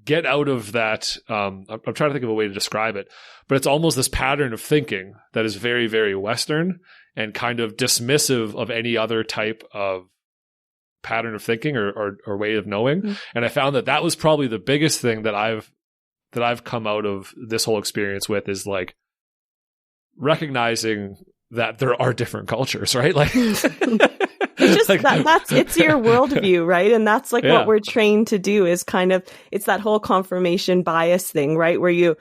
get out of that. I'm trying to think of a way to describe it, but it's almost this pattern of thinking that is very, very Western and kind of dismissive of any other type of pattern of thinking or way of knowing. Mm-hmm. And I found that was probably the biggest thing that I've come out of this whole experience with is like recognizing that there are different cultures, right? Like
it's just it's your worldview, right? And that's like what we're trained to do is kind of, it's that whole confirmation bias thing, right? Where you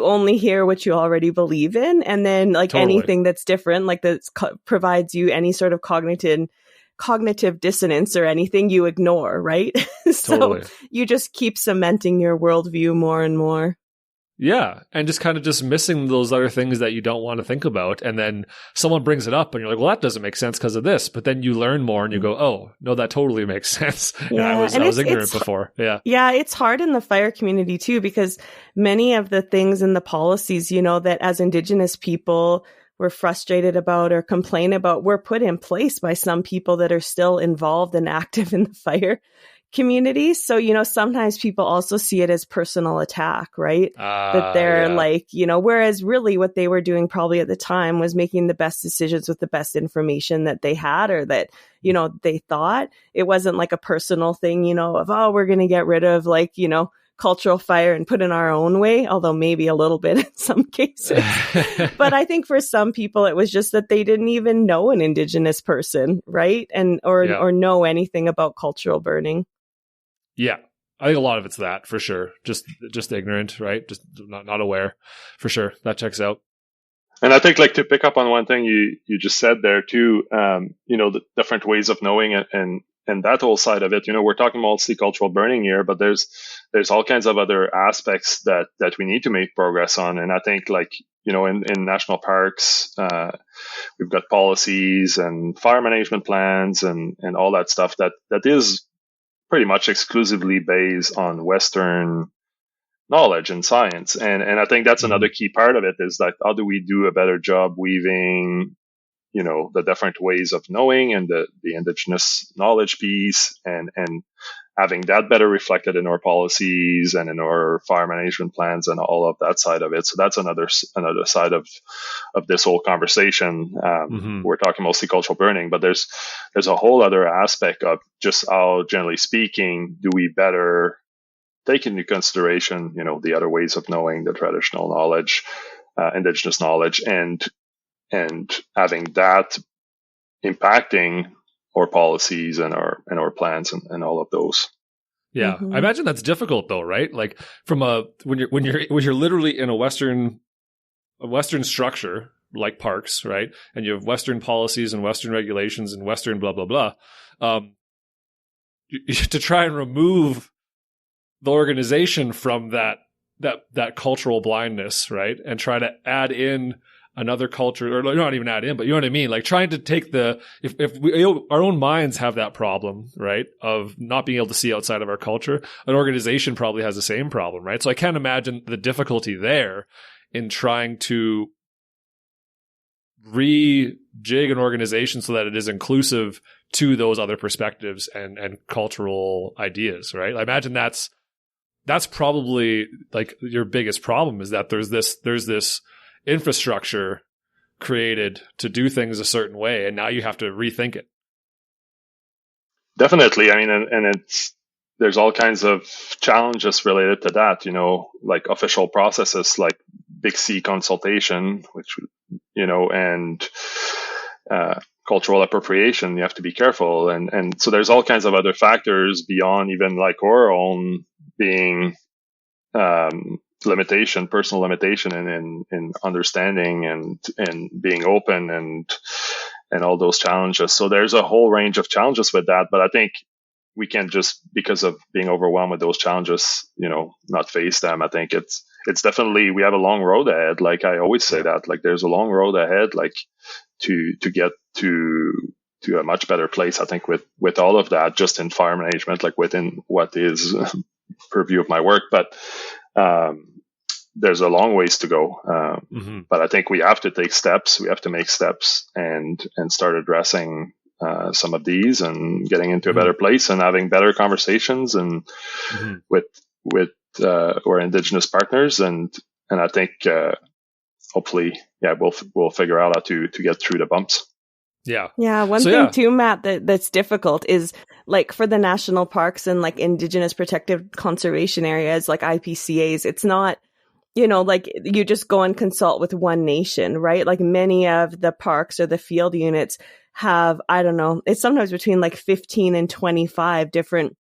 only hear what you already believe in. And then like anything that's different, like that provides you any sort of cognitive dissonance or anything, you ignore, right? So you just keep cementing your worldview more and more.
Yeah. And just kind of just missing those other things that you don't want to think about. And then someone brings it up and you're like, well, that doesn't make sense because of this. But then you learn more and you go, oh, no, that totally makes sense.
Yeah.
I was ignorant before. Yeah.
Yeah. It's hard in the fire community too, because many of the things in the policies, that as Indigenous people we're frustrated about or complain about were put in place by some people that are still involved and active in the fire community. So, sometimes people also see it as personal attack, right? That they're like, whereas really what they were doing probably at the time was making the best decisions with the best information that they had or that, they thought. It wasn't like a personal thing, of, oh, we're going to get rid of like, cultural fire and put in our own way, although maybe a little bit in some cases. But I think for some people, it was just that they didn't even know an Indigenous person, right? And or know anything about cultural burning.
Yeah. I think a lot of it's that for sure. Just ignorant, right? Just not aware for sure. That checks out.
And I think like to pick up on one thing you just said there too, the different ways of knowing it and that whole side of it, we're talking mostly cultural burning here, but there's all kinds of other aspects that we need to make progress on. And I think like, in national parks, we've got policies and fire management plans and all that stuff that is pretty much exclusively based on Western knowledge and science. And I think that's another key part of it is that how do we do a better job weaving, the different ways of knowing and the Indigenous knowledge piece and having that better reflected in our policies and in our fire management plans and all of that side of it. So that's another side of this whole conversation. We're talking mostly cultural burning, but there's a whole other aspect of just how, generally speaking, do we better take into consideration, the other ways of knowing, the traditional knowledge, Indigenous knowledge, and having that impacting our policies and our plans and all of those.
Yeah. Mm-hmm. I imagine that's difficult though, right? Like from when you're literally in a Western structure like parks, right? And you have Western policies and Western regulations and Western blah, blah, blah. To try and remove the organization from that cultural blindness, right? And try to add in another culture, or not even add in, but you know what I mean? Like trying to take if we, our own minds have that problem, right? Of not being able to see outside of our culture, an organization probably has the same problem, right? So I can't imagine the difficulty there in trying to rejig an organization so that it is inclusive to those other perspectives and cultural ideas, right? I imagine that's probably like your biggest problem, is that there's this infrastructure created to do things a certain way, and now you have to rethink it.
Definitely. I mean, and there's all kinds of challenges related to that, like official processes like Big C consultation, which, and cultural appropriation. You have to be careful. And so there's all kinds of other factors beyond even like our own being personal limitation in understanding and being open and all those challenges. So there's a whole range of challenges with that, but I think we can't just, because of being overwhelmed with those challenges, not face them. I think it's definitely, we have a long road ahead. Like I always say that, like there's a long road ahead, like to get to a much better place. I think with all of that, just in fire management, like within what is purview of my work, but there's a long ways to go. But I think we have to take steps. We have to make steps and start addressing some of these and getting into a better place and having better conversations and with our Indigenous partners. And I think hopefully, we'll figure out how to get through the bumps.
Yeah. One thing too, Matt, that's difficult is like for the national parks and like Indigenous protected conservation areas, like IPCAs, it's not, like you just go and consult with one nation, right? Like many of the parks or the field units have, I don't know, it's sometimes between like 15 and 25 different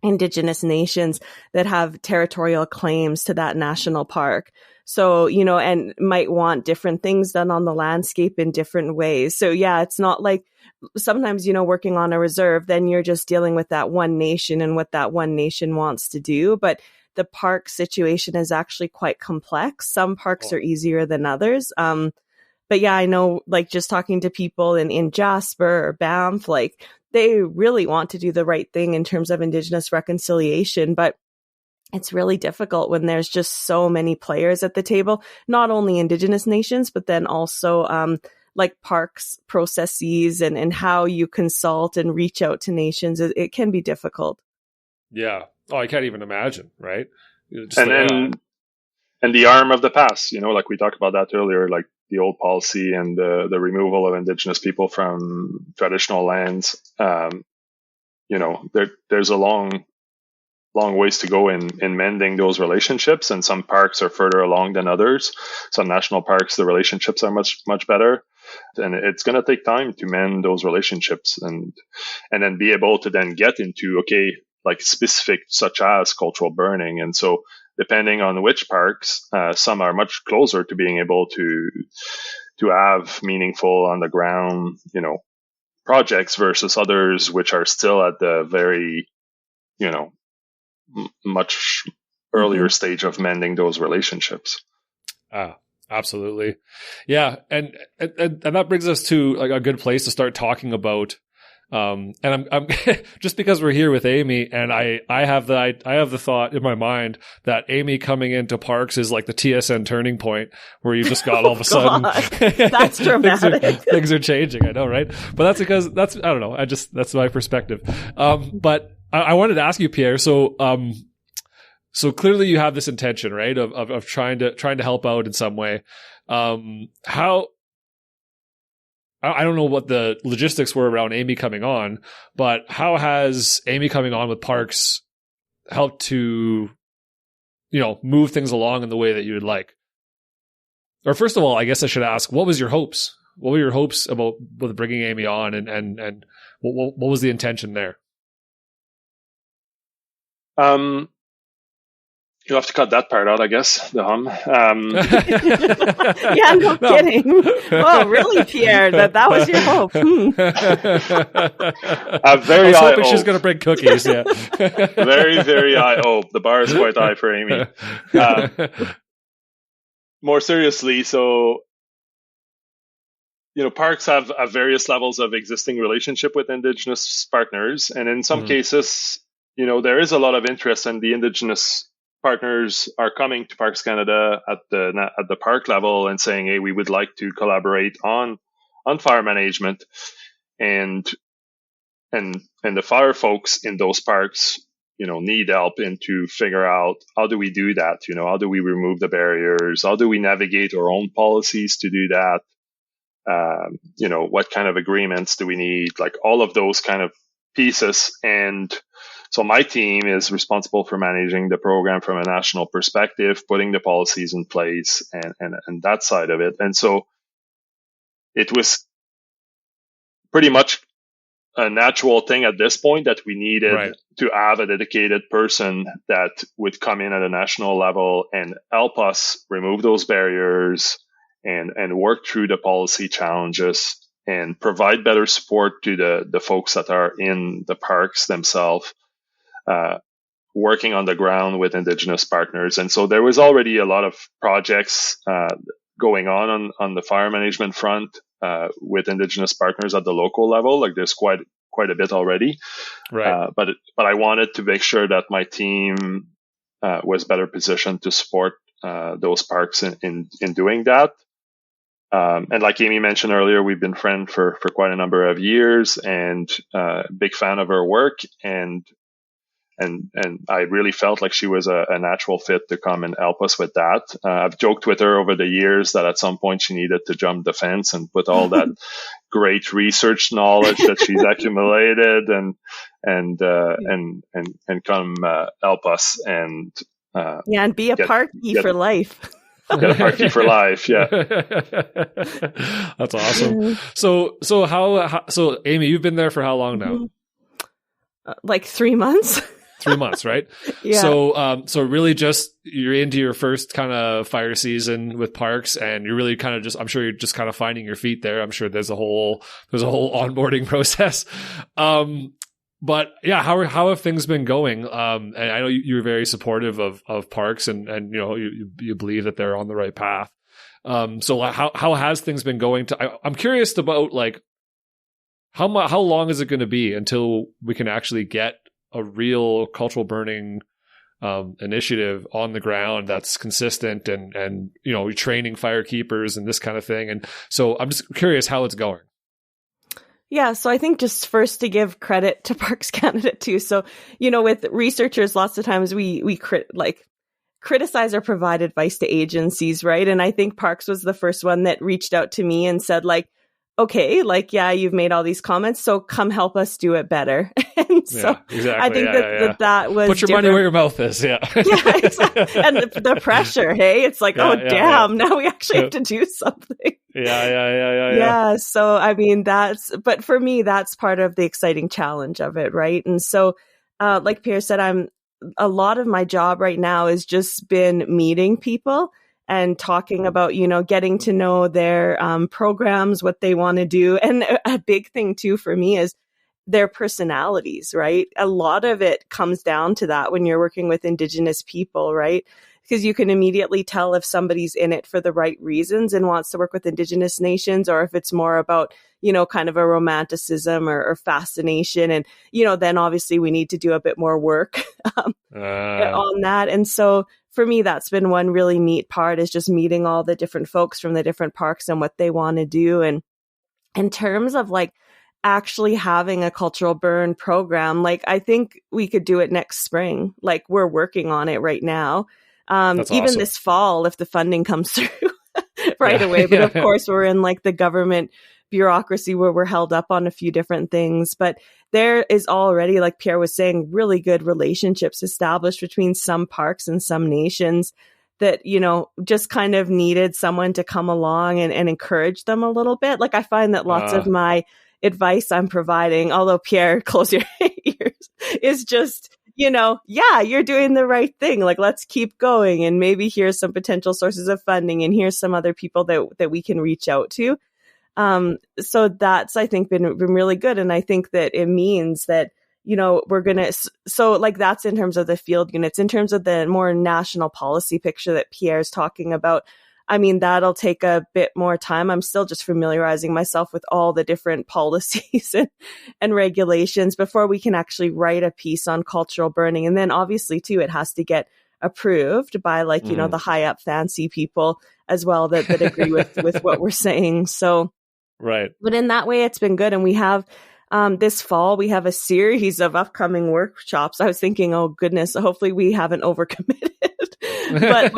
Indigenous nations that have territorial claims to that national park. So, and might want different things done on the landscape in different ways. So yeah, it's not like sometimes, working on a reserve, then you're just dealing with that one nation and what that one nation wants to do. But the park situation is actually quite complex. Some parks are easier than others. But yeah, I know, like just talking to people in Jasper or Banff, like they really want to do the right thing in terms of Indigenous reconciliation, but it's really difficult when there's just so many players at the table, not only Indigenous nations, but then also like parks processes and how you consult and reach out to nations. It can be difficult.
Yeah. Oh, I can't even imagine, right?
And the arm of the past, like we talked about that earlier, like the old policy and the removal of Indigenous people from traditional lands. There's a long ways to go in mending those relationships, and some parks are further along than others. Some national parks, the relationships are much, much better, and it's going to take time to mend those relationships and then be able to then get into, like specific such as cultural burning. And so depending on which parks, some are much closer to being able to have meaningful on the ground, projects versus others, which are still at the very, much earlier stage of mending those relationships.
Absolutely. Yeah. And that brings us to like a good place to start talking about, and I'm just because we're here with Amy, and I have the thought in my mind that Amy coming into parks is like the TSN turning point where you just got all of a sudden
that's dramatic.
things are changing. I know, right? But that's because I don't know. That's my perspective. But I wanted to ask you, Pierre. So clearly you have this intention, right, of trying to help out in some way. How? I don't know what the logistics were around Amy coming on, but how has Amy coming on with parks helped to, move things along in the way that you would like? Or first of all, I guess I should ask, what was your hopes? What were your hopes about with bringing Amy on, and what was the intention there?
You'll have to cut that part out, I guess, the hum.
Yeah, no kidding. Oh, really, Pierre? That was your hope.
Very
I was hoping
high
she's
hope.
going to bring cookies, yeah.
Very, very high hope. The bar is quite high for Amy. More seriously, so, parks have various levels of existing relationship with Indigenous partners. And in some cases, there is a lot of interest, and the Indigenous partners are coming to Parks Canada at the park level and saying, hey, we would like to collaborate on fire management. And the fire folks in those parks, need help to figure out, how do we do that? How do we remove the barriers? How do we navigate our own policies to do that? What kind of agreements do we need? Like all of those kind of pieces. And so my team is responsible for managing the program from a national perspective, putting the policies in place and that side of it. And so it was pretty much a natural thing at this point that we needed to have a dedicated person that would come in at a national level and help us remove those barriers and work through the policy challenges and provide better support to the folks that are in the parks themselves, working on the ground with Indigenous partners. And so there was already a lot of projects going on the fire management front with Indigenous partners at the local level. Like there's quite a bit already. Right. But I wanted to make sure that my team was better positioned to support those parks in doing that. And like Amy mentioned earlier, we've been friends for quite a number of years, and big fan of her work. And I really felt like she was a natural fit to come and help us with that. I've joked with her over the years that at some point she needed to jump the fence and put all that great research knowledge that she's accumulated and come help us and
and be a parky for life.
Get a parky for life, yeah.
That's awesome. So Amy, you've been there for how long now?
Like 3 months.
3 months, right?
Yeah.
So really just you're into your first kind of fire season with parks, and you're really kind of I'm sure you're just kind of finding your feet there. I'm sure there's a whole onboarding process. But yeah, how have things been going? And I know you're very supportive of parks, and you believe that they're on the right path. So how has things been going? I'm curious about like how long is it going to be until we can actually get a real cultural burning initiative on the ground that's consistent and training firekeepers and this kind of thing. And so I'm just curious how it's going.
Yeah, so I think just first to give credit to Parks Canada too. So, with researchers, lots of times we criticize or provide advice to agencies, right? And I think Parks was the first one that reached out to me and said like, okay, like, yeah, you've made all these comments, so come help us do it better. And so exactly. I think that was
put your money where your mouth is. Yeah.
Yeah, exactly. And the pressure, hey, it's like, damn, now we actually have to do something. Yeah. So, I mean, but for me, that's part of the exciting challenge of it. Right. And so, like Pierre said, a lot of my job right now has just been meeting people and talking about, getting to know their programs, what they want to do. And a big thing too for me is their personalities, right? A lot of it comes down to that when you're working with Indigenous people, right? Because you can immediately tell if somebody's in it for the right reasons and wants to work with Indigenous nations, or if it's more about, kind of a romanticism or fascination. And, then obviously we need to do a bit more work on that. And so for me, that's been one really neat part, is just meeting all the different folks from the different parks and what they want to do. And in terms of like actually having a cultural burn program, like I think we could do it next spring. Like we're working on it right now. Even awesome. This fall, if the funding comes through right away. But of course, we're in like the government bureaucracy where we're held up on a few different things. But there is already, like Pierre was saying, really good relationships established between some parks and some nations that, just kind of needed someone to come along and encourage them a little bit. Like I find that lots of my advice I'm providing, although Pierre, close your ears, is just, yeah, you're doing the right thing. Like, let's keep going. And maybe here's some potential sources of funding, and here's some other people that we can reach out to. So that's, I think, been really good. And I think that it means that, we're going to, so like that's in terms of the field units. In terms of the more national policy picture that Pierre's talking about, I mean, that'll take a bit more time. I'm still just familiarizing myself with all the different policies and regulations before we can actually write a piece on cultural burning. And then obviously too, it has to get approved by the high up fancy people as well that agree with what we're saying. So,
right.
But in that way, it's been good. And we have, this fall, we have a series of upcoming workshops. I was thinking, oh goodness, hopefully we haven't overcommitted. But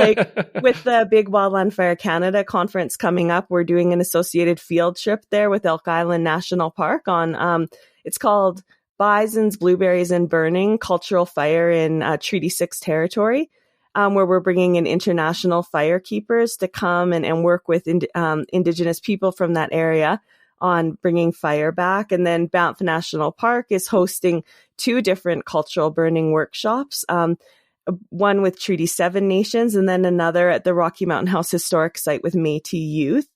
with the Big Wildland Fire Canada conference coming up, we're doing an associated field trip there with Elk Island National Park on, it's called Bisons, Blueberries, and Burning, Cultural Fire in Treaty 6 territory, where we're bringing in international fire keepers to come and work with Indigenous people from that area on bringing fire back. And then Banff National Park is hosting 2 different cultural burning workshops, one with Treaty 7 nations and then another at the Rocky Mountain House Historic Site with Métis youth.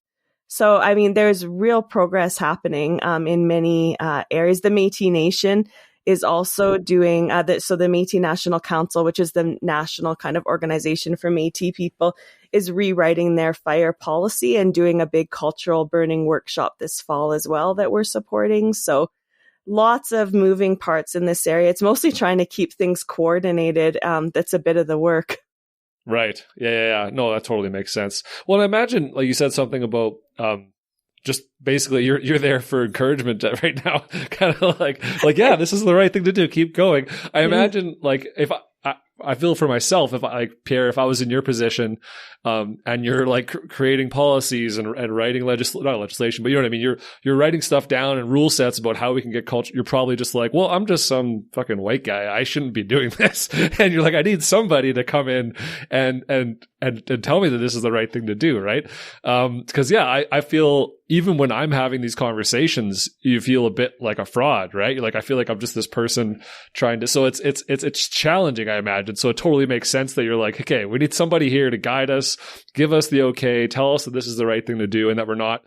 So, I mean, there's real progress happening in many areas. The Métis Nation is also doing so the Métis National Council, which is the national kind of organization for Métis people, is rewriting their fire policy and doing a big cultural burning workshop this fall as well that we're supporting. So lots of moving parts in this area. It's mostly trying to keep things coordinated. That's a bit of the work.
Right. Yeah. No, that totally makes sense. Well, I imagine, like you said something about just basically you're there for encouragement right now, kind of like yeah, this is the right thing to do. Keep going. I imagine like if I feel for myself, if I, like Pierre, if I was in your position, and you're like creating policies and writing not legislation, but you know what I mean? You're writing stuff down and rule sets about how we can get culture. You're probably just like, well, I'm just some fucking white guy. I shouldn't be doing this. And you're like, I need somebody to come in and tell me that this is the right thing to do. Right. Cause yeah, I feel even when I'm having these conversations, you feel a bit like a fraud, right? You're like, I feel like I'm just this person trying to, so it's challenging, I imagine. So it totally makes sense that you're like, okay, we need somebody here to guide us, give us the okay, tell us that this is the right thing to do and that we're not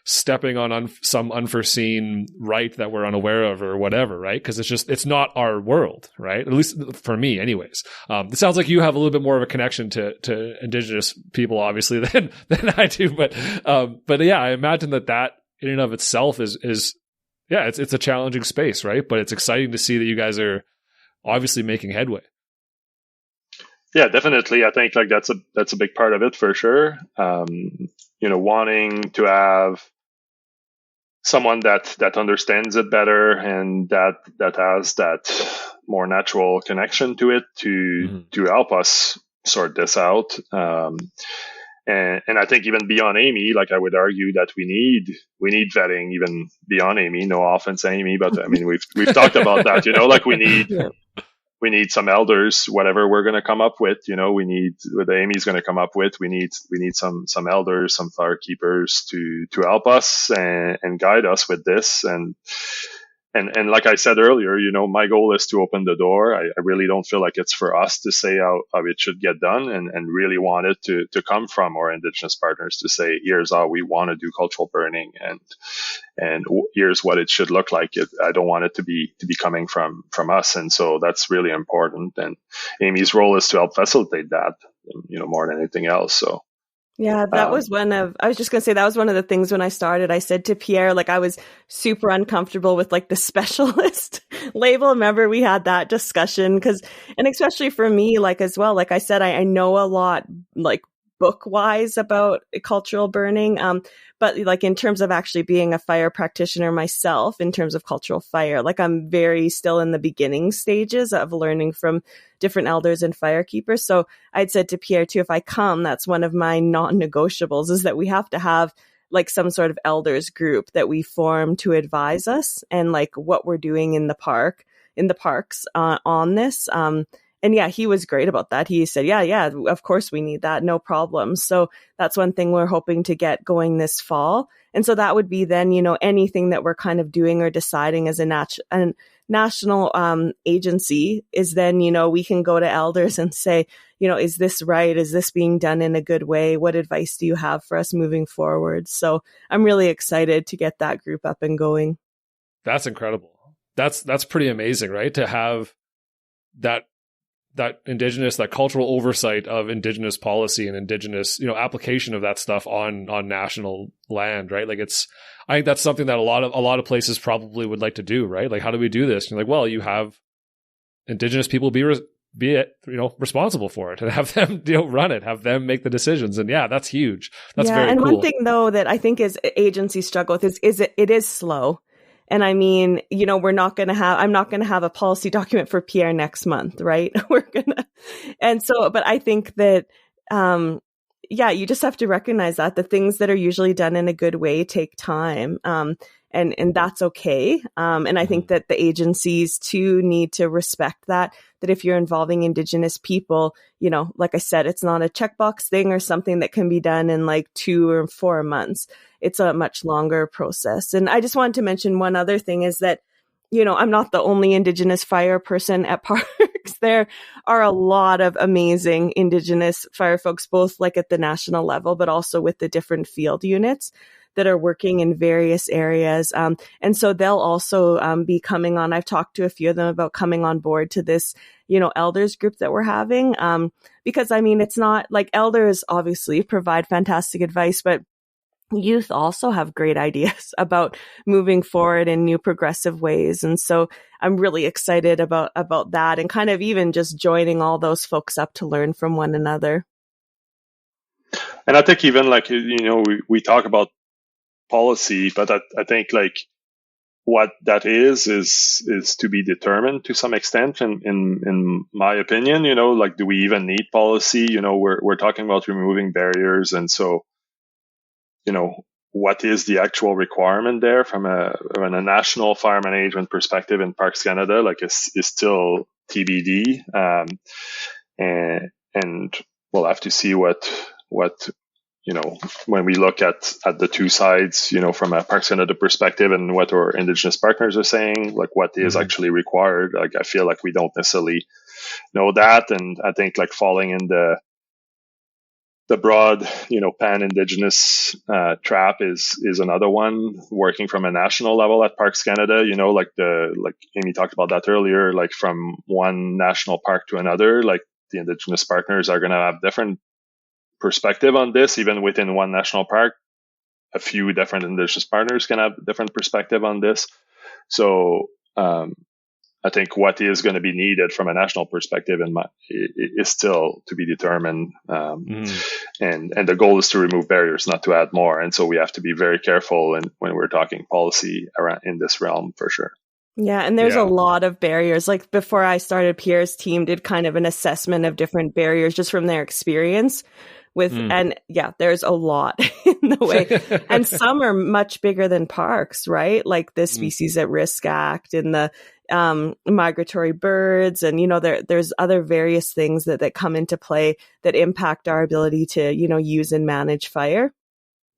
stepping on some unforeseen right that we're unaware of or whatever, right? Because it's not our world, right? At least for me anyways. It sounds like you have a little bit more of a connection to Indigenous people, obviously, than I do. But yeah, I imagine that in and of itself is yeah, it's a challenging space, right? But it's exciting to see that you guys are obviously making headway.
Yeah, definitely. I think like that's a big part of it for sure. Wanting to have someone that understands it better and that has that more natural connection to it to help us sort this out. And I think even beyond Amy, like I would argue that we need vetting even beyond Amy. No offense, Amy, but I mean we've talked about that. Like we need. Yeah. We need some elders, whatever we're going to come up with, we need what Amy's going to come up with. We need some elders, some fire keepers to help us and guide us with this. And like I said earlier, my goal is to open the door. I really don't feel like it's for us to say how it should get done and really want it to come from our Indigenous partners to say, here's how we want to do cultural burning and here's what it should look like. I don't want it to be coming from us. And so that's really important. And Amy's role is to help facilitate that, more than anything else. So.
Yeah, that was I was just going to say that was one of the things when I started. I said to Pierre, like I was super uncomfortable with like the specialist label. Remember we had that discussion and especially for me, like as well, like I said, I know a lot like book wise about cultural burning. But like in terms of actually being a fire practitioner myself, in terms of cultural fire, like I'm very still in the beginning stages of learning from different elders and fire keepers. So I'd said to Pierre too, if I come, that's one of my non-negotiables is that we have to have like some sort of elders group that we form to advise us and like what we're doing in the parks on this. And yeah, he was great about that. He said, yeah, of course we need that. No problem. So that's one thing we're hoping to get going this fall. And so that would be then, anything that we're kind of doing or deciding as a national agency is then, we can go to elders and say, is this right? Is this being done in a good way? What advice do you have for us moving forward? So I'm really excited to get that group up and going.
That's incredible. That's pretty amazing, right? To have that Indigenous, that cultural oversight of Indigenous policy and Indigenous, application of that stuff on national land, right? Like I think that's something that a lot of places probably would like to do, right? Like, how do we do this? And you're like, well, you have Indigenous people be responsible for it and have them, run it, have them make the decisions. And yeah, that's huge. That's very
and
cool.
One thing though that I think is agencies struggle with is it is slow. And I mean, I'm not going to have a policy document for Pierre next month, right? But I think that, you just have to recognize that the things that are usually done in a good way take time. And that's okay. And I think that the agencies too need to respect that if you're involving Indigenous people, like I said, it's not a checkbox thing or something that can be done in like 2 or 4 months. It's a much longer process. And I just wanted to mention one other thing is that, I'm not the only Indigenous fire person at Parks. There are a lot of amazing Indigenous fire folks, both like at the national level, but also with the different field units that are working in various areas. And so they'll also be coming on. I've talked to a few of them about coming on board to this, elders group that we're having. Because I mean, it's not like elders obviously provide fantastic advice, but youth also have great ideas about moving forward in new progressive ways. And so I'm really excited about that and kind of even just joining all those folks up to learn from one another.
And I think even like, we talk about policy, but I think like what that is to be determined to some extent. In my opinion, like, do we even need policy? We're talking about removing barriers. And so, what is the actual requirement there from a national fire management perspective in Parks Canada, like is still TBD. And we'll have to see what, when we look at the two sides, from a Parks Canada perspective and what our Indigenous partners are saying, like what is actually required. Like, I feel like we don't necessarily know that. And I think like falling in the broad, pan-Indigenous trap is another one. Working from a national level at Parks Canada, like Amy talked about that earlier, like from one national park to another, like the Indigenous partners are going to have different perspective on this. Even within one national park, a few different Indigenous partners can have different perspective on this. So I think what is going to be needed from a national perspective is still to be determined. And the goal is to remove barriers, not to add more. And so we have to be very careful when we're talking policy around in this realm, for sure.
Yeah, and there's a lot of barriers. Like before I started, Pierre's team did kind of an assessment of different barriers just from their experience with, and there's a lot in the way. And some are much bigger than parks, right? Like the Species at Risk Act and the migratory birds. And, there's other various things that come into play that impact our ability to, use and manage fire.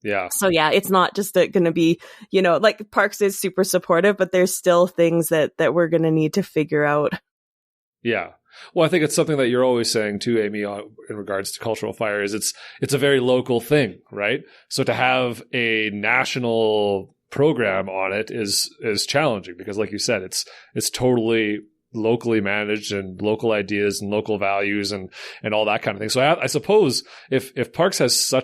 Yeah.
So it's not just going to be, like Parks is super supportive, but there's still things that we're going to need to figure out.
Yeah. Well, I think it's something that you're always saying too, Amy, in regards to cultural fire is it's a very local thing, right? So to have a national program on it is challenging because, like you said, it's totally locally managed and local ideas and local values and all that kind of thing. So I suppose if Parks has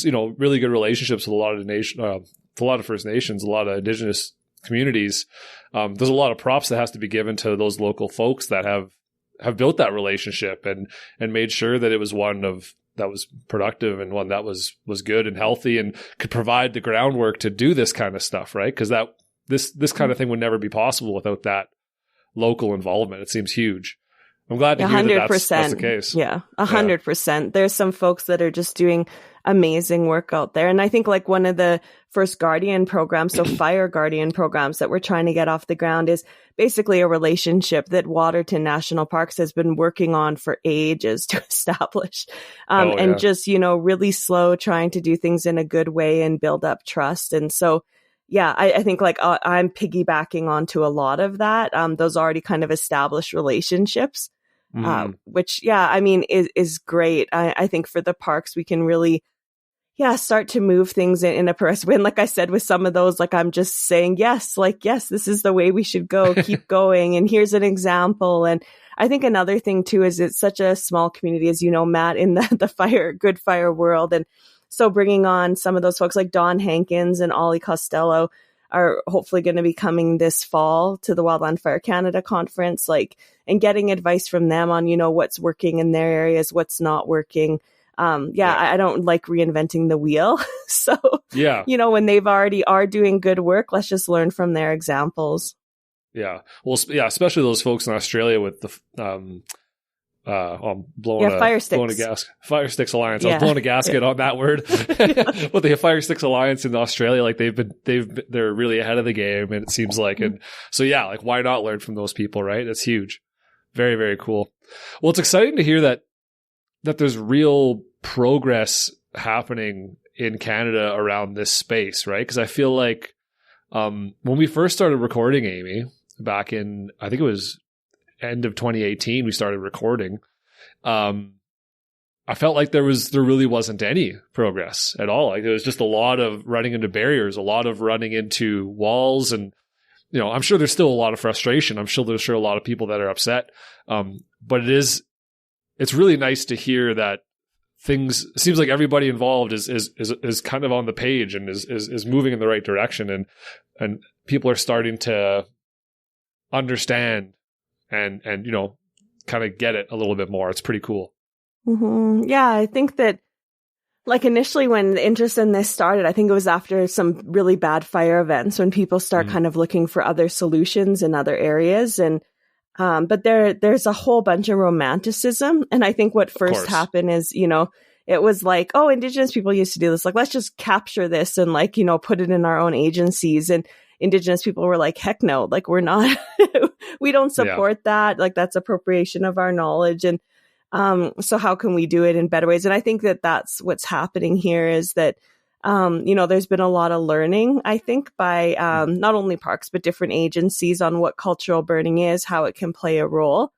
really good relationships with a lot of First Nations, a lot of Indigenous communities, there's a lot of props that has to be given to those local folks that have built that relationship and made sure that it was one that was productive and one that was good and healthy and could provide the groundwork to do this kind of stuff, right? Because this kind of thing would never be possible without that local involvement. It seems huge. I'm glad to hear that that's the case.
Yeah, 100%. There's some folks that are just doing amazing work out there. And I think like one of the first Guardian programs, so fire Guardian programs that we're trying to get off the ground is basically a relationship that Waterton National Parks has been working on for ages to establish. And just, really slow, trying to do things in a good way and build up trust. And so, yeah, I think like I'm piggybacking onto a lot of that. Those already kind of established relationships. Which, is great. I think for the parks, we can really, start to move things in a progressive way. And like I said, with some of those, like I'm just saying, yes, this is the way we should go, keep going. And here's an example. And I think another thing too, is it's such a small community, as you know, Matt, in the good fire world. And so bringing on some of those folks like Don Hankins and Ollie Costello are hopefully going to be coming this fall to the Wildland Fire Canada conference, and getting advice from them on, what's working in their areas, what's not working. I don't like reinventing the wheel. So, when they've already are doing good work, let's just learn from their examples.
Yeah. Well, especially those folks in Australia with the, I'm blowing
Fire Sticks.
Fire Sticks Alliance. I was blowing a gasket on that word. But the Fire Sticks Alliance in Australia, they're really ahead of the game, and it seems like, and so why not learn from those people, right? It's huge. Very, very cool. Well, it's exciting to hear that there's real progress happening in Canada around this space, right? Because I feel like when we first started recording, Amy, back in, I think it was end of 2018, we started recording. I felt like there really wasn't any progress at all. Like, there was just a lot of running into barriers, a lot of running into walls, and I'm sure there's still a lot of frustration. I'm sure there's a lot of people that are upset. But it's really nice to hear that it seems like everybody involved is kind of on the page and is moving in the right direction, and people are starting to understand and kind of get it a little bit more. It's pretty cool.
Mm-hmm. Yeah, I think that initially when the interest in this started, I think it was after some really bad fire events when people start kind of looking for other solutions in other areas. And but there's a whole bunch of romanticism. And I think what first happened is, it was like, oh, Indigenous people used to do this. Let's just capture this and put it in our own agencies. And Indigenous people were like, heck no, we're not, we don't support that. That's appropriation of our knowledge. And so how can we do it in better ways? And I think that that's what's happening here is that, there's been a lot of learning, I think, by not only parks, but different agencies on what cultural burning is, how it can play a role.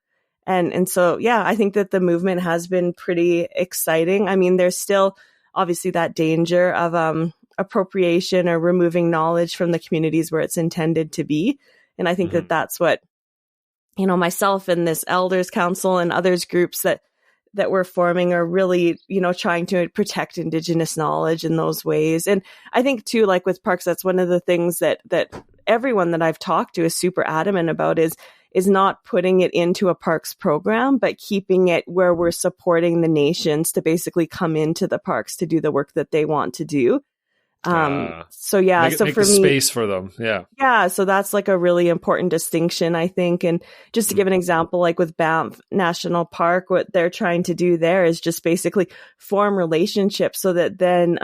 And so, I think that the movement has been pretty exciting. I mean, there's still obviously that danger of appropriation or removing knowledge from the communities where it's intended to be. And I think that that's what, myself and this Elders Council and others groups that we're forming are really, trying to protect Indigenous knowledge in those ways. And I think too, with parks, that's one of the things that everyone that I've talked to is super adamant about is not putting it into a parks program, but keeping it where we're supporting the nations to basically come into the parks to do the work that they want to do.
Make
for
the
me,
space for them. Yeah.
So that's a really important distinction, I think. And just to give an example, with Banff National Park, what they're trying to do there is just basically form relationships so that then,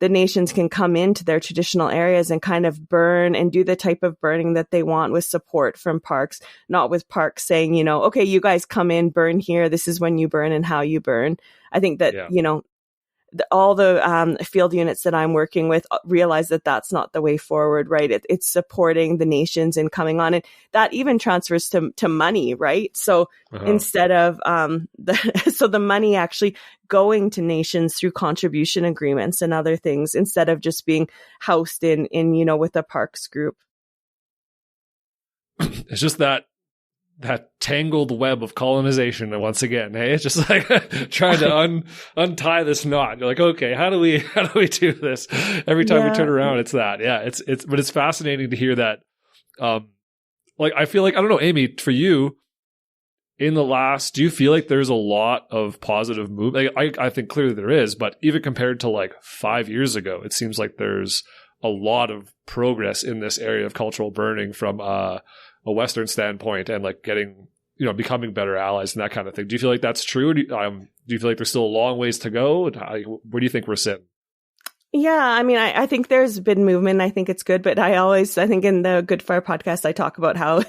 the nations can come into their traditional areas and kind of burn and do the type of burning that they want with support from parks, not with parks saying, okay, you guys come in, burn here. This is when you burn and how you burn. I think that, all the field units that I'm working with realize that that's not the way forward, right? It's supporting the nations and coming on, and that even transfers to money, right? So instead of the money actually going to nations through contribution agreements and other things, instead of just being housed in with a parks group.
It's just that tangled web of colonization once again. Hey, it's just trying to untie this knot. You're like, okay, how do we do this? Every time we turn around, it's that. Yeah, but it's fascinating to hear that. I feel like, I don't know, Amy, for you, do you feel like there's a lot of positive movement? I think clearly there is, but even compared to 5 years ago, it seems like there's a lot of progress in this area of cultural burning from a Western standpoint, and getting becoming better allies and that kind of thing. Do you feel like that's true? Do you feel like there's still a long ways to go? And where do you think we're sitting?
Yeah, I mean, I think there's been movement. I think it's good, but I think in the Good Fire podcast, I talk about how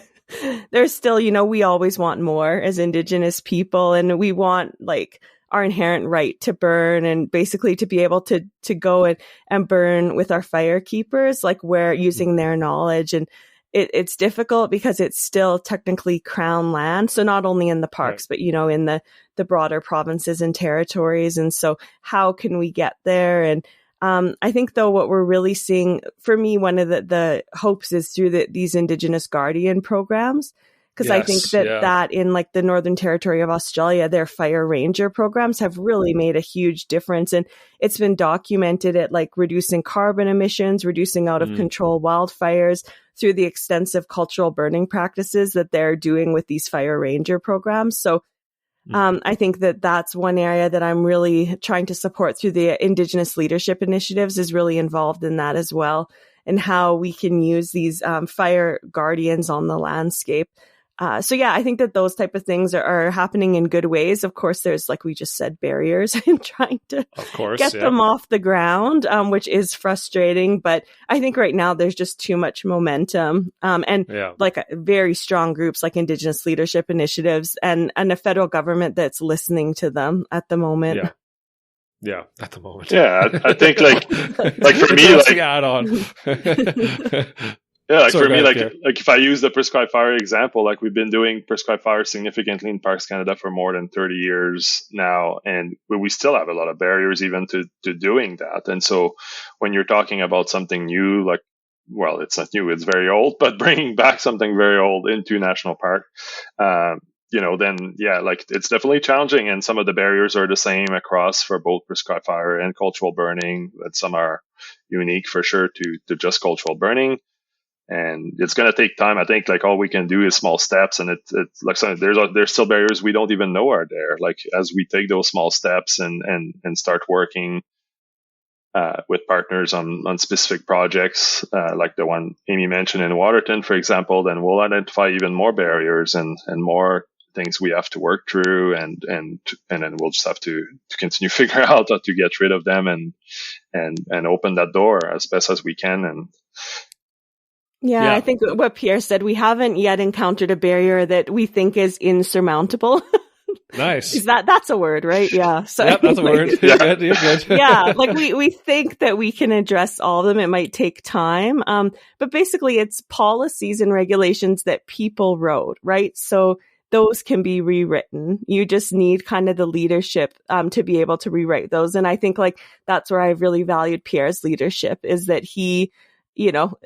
there's still, we always want more as Indigenous people, and we want like our inherent right to burn and basically to be able to go and burn with our fire keepers, like we're using their knowledge. And it's difficult because it's still technically Crown land. So not only in the parks, right, but, in the broader provinces and territories. And so how can we get there? And I think, though, what we're really seeing, for me, one of the hopes is through these Indigenous Guardian programs, because I think that in like the Northern Territory of Australia, their fire ranger programs have really made a huge difference. And it's been documented at like reducing carbon emissions, reducing out of control wildfires through the extensive cultural burning practices that they're doing with these fire ranger programs. So I think that's one area that I'm really trying to support through the Indigenous leadership initiatives, is really involved in that as well, and how we can use these fire guardians on the landscape. So I think that those type of things are happening in good ways. Of course, there's, like we just said, barriers in trying to get them off the ground, which is frustrating. But I think right now there's just too much momentum, like very strong groups like Indigenous leadership initiatives and a federal government that's listening to them at the moment.
Yeah, at the moment.
Yeah, I think like for me, like
add on.
Yeah, like for me, like if I use the prescribed fire example, like we've been doing prescribed fire significantly in Parks Canada for more than 30 years now, and we still have a lot of barriers even to doing that. And so when you're talking about something new, like, well, it's not new, it's very old, but bringing back something very old into national park, then like it's definitely challenging. And some of the barriers are the same across for both prescribed fire and cultural burning, but some are unique for sure to just cultural burning. And it's going to take time. I think like all we can do is small steps, and it's like there's still barriers we don't even know are there. Like as we take those small steps and start working with partners on specific projects, like the one Amy mentioned in Waterton, for example, then we'll identify even more barriers and more things we have to work through, and then we'll just have to continue to figure out how to get rid of them and open that door as best as we can. And
yeah, I think what Pierre said, we haven't yet encountered a barrier that we think is insurmountable.
Nice.
That's a word, right? Yeah. So
that's a word. You're good.
Yeah, like we think that we can address all of them. It might take time. But basically it's policies and regulations that people wrote, right? So those can be rewritten. You just need kind of the leadership to be able to rewrite those. And I think like that's where I've really valued Pierre's leadership, is that he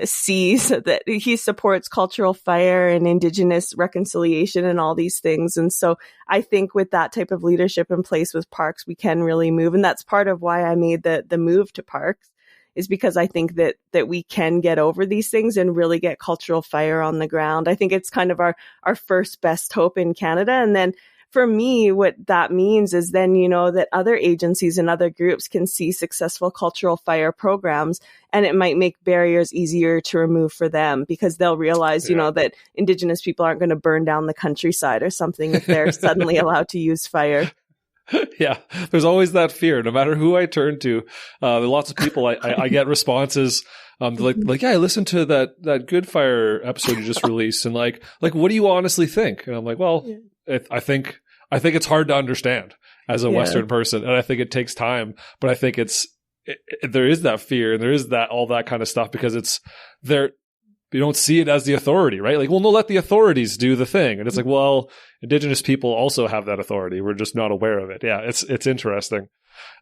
sees that he supports cultural fire and Indigenous reconciliation and all these things. And so I think with that type of leadership in place with parks, we can really move. And that's part of why I made the move to parks, is because I think that we can get over these things and really get cultural fire on the ground. I think it's kind of our first best hope in Canada. And then for me, what that means is then, that other agencies and other groups can see successful cultural fire programs, and it might make barriers easier to remove for them, because they'll realize, that Indigenous people aren't going to burn down the countryside or something if they're suddenly allowed to use fire.
Yeah, there's always that fear. No matter who I turn to, lots of people, I get responses like, yeah, I listened to that Good Fire episode you just released, and like, what do you honestly think? And I'm like, well, I think it's hard to understand as a Western person, and I think it takes time. But I think there is that fear, and there is that all that kind of stuff, because it's there. You don't see it as the authority, right? Like, well, no, let the authorities do the thing. And it's like, well, Indigenous people also have that authority. We're just not aware of it. Yeah, it's interesting.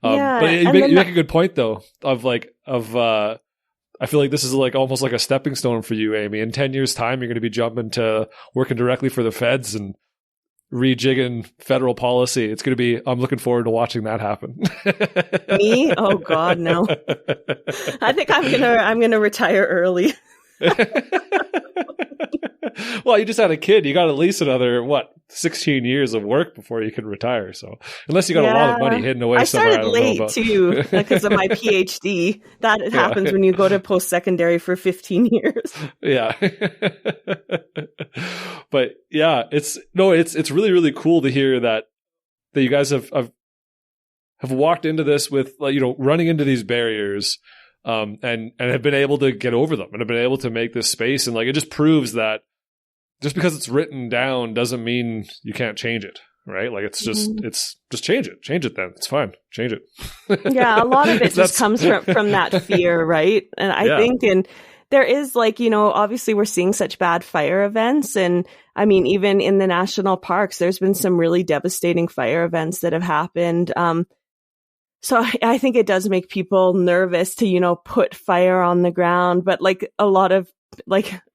But you make a good point, though, I feel like this is like almost like a stepping stone for you, Amy. In 10 years' time, you're going to be jumping to working directly for the feds and rejigging federal policy. It's going to be, I'm looking forward to watching that happen.
Me? Oh God, no. I think I'm going to retire early.
Well, you just had a kid. You got at least another, 16 years of work before you can retire. So unless you got a lot of money hidden away somewhere, I
started
don't know
late
about.
too because of my PhD. That happens when you go to post-secondary for 15 years.
Yeah. But yeah, it's really, really cool to hear that you guys have walked into this with, like, running into these barriers, and have been able to get over them and have been able to make this space. And like, it just proves that just because it's written down doesn't mean you can't change it, right? Like, it's just change it then. It's fine. Change it.
Yeah, a lot of it just comes from that fear, right? And I think, and there is, like, obviously we're seeing such bad fire events. And I mean, even in the national parks, there's been some really devastating fire events that have happened. So I think it does make people nervous to, put fire on the ground. But like a lot of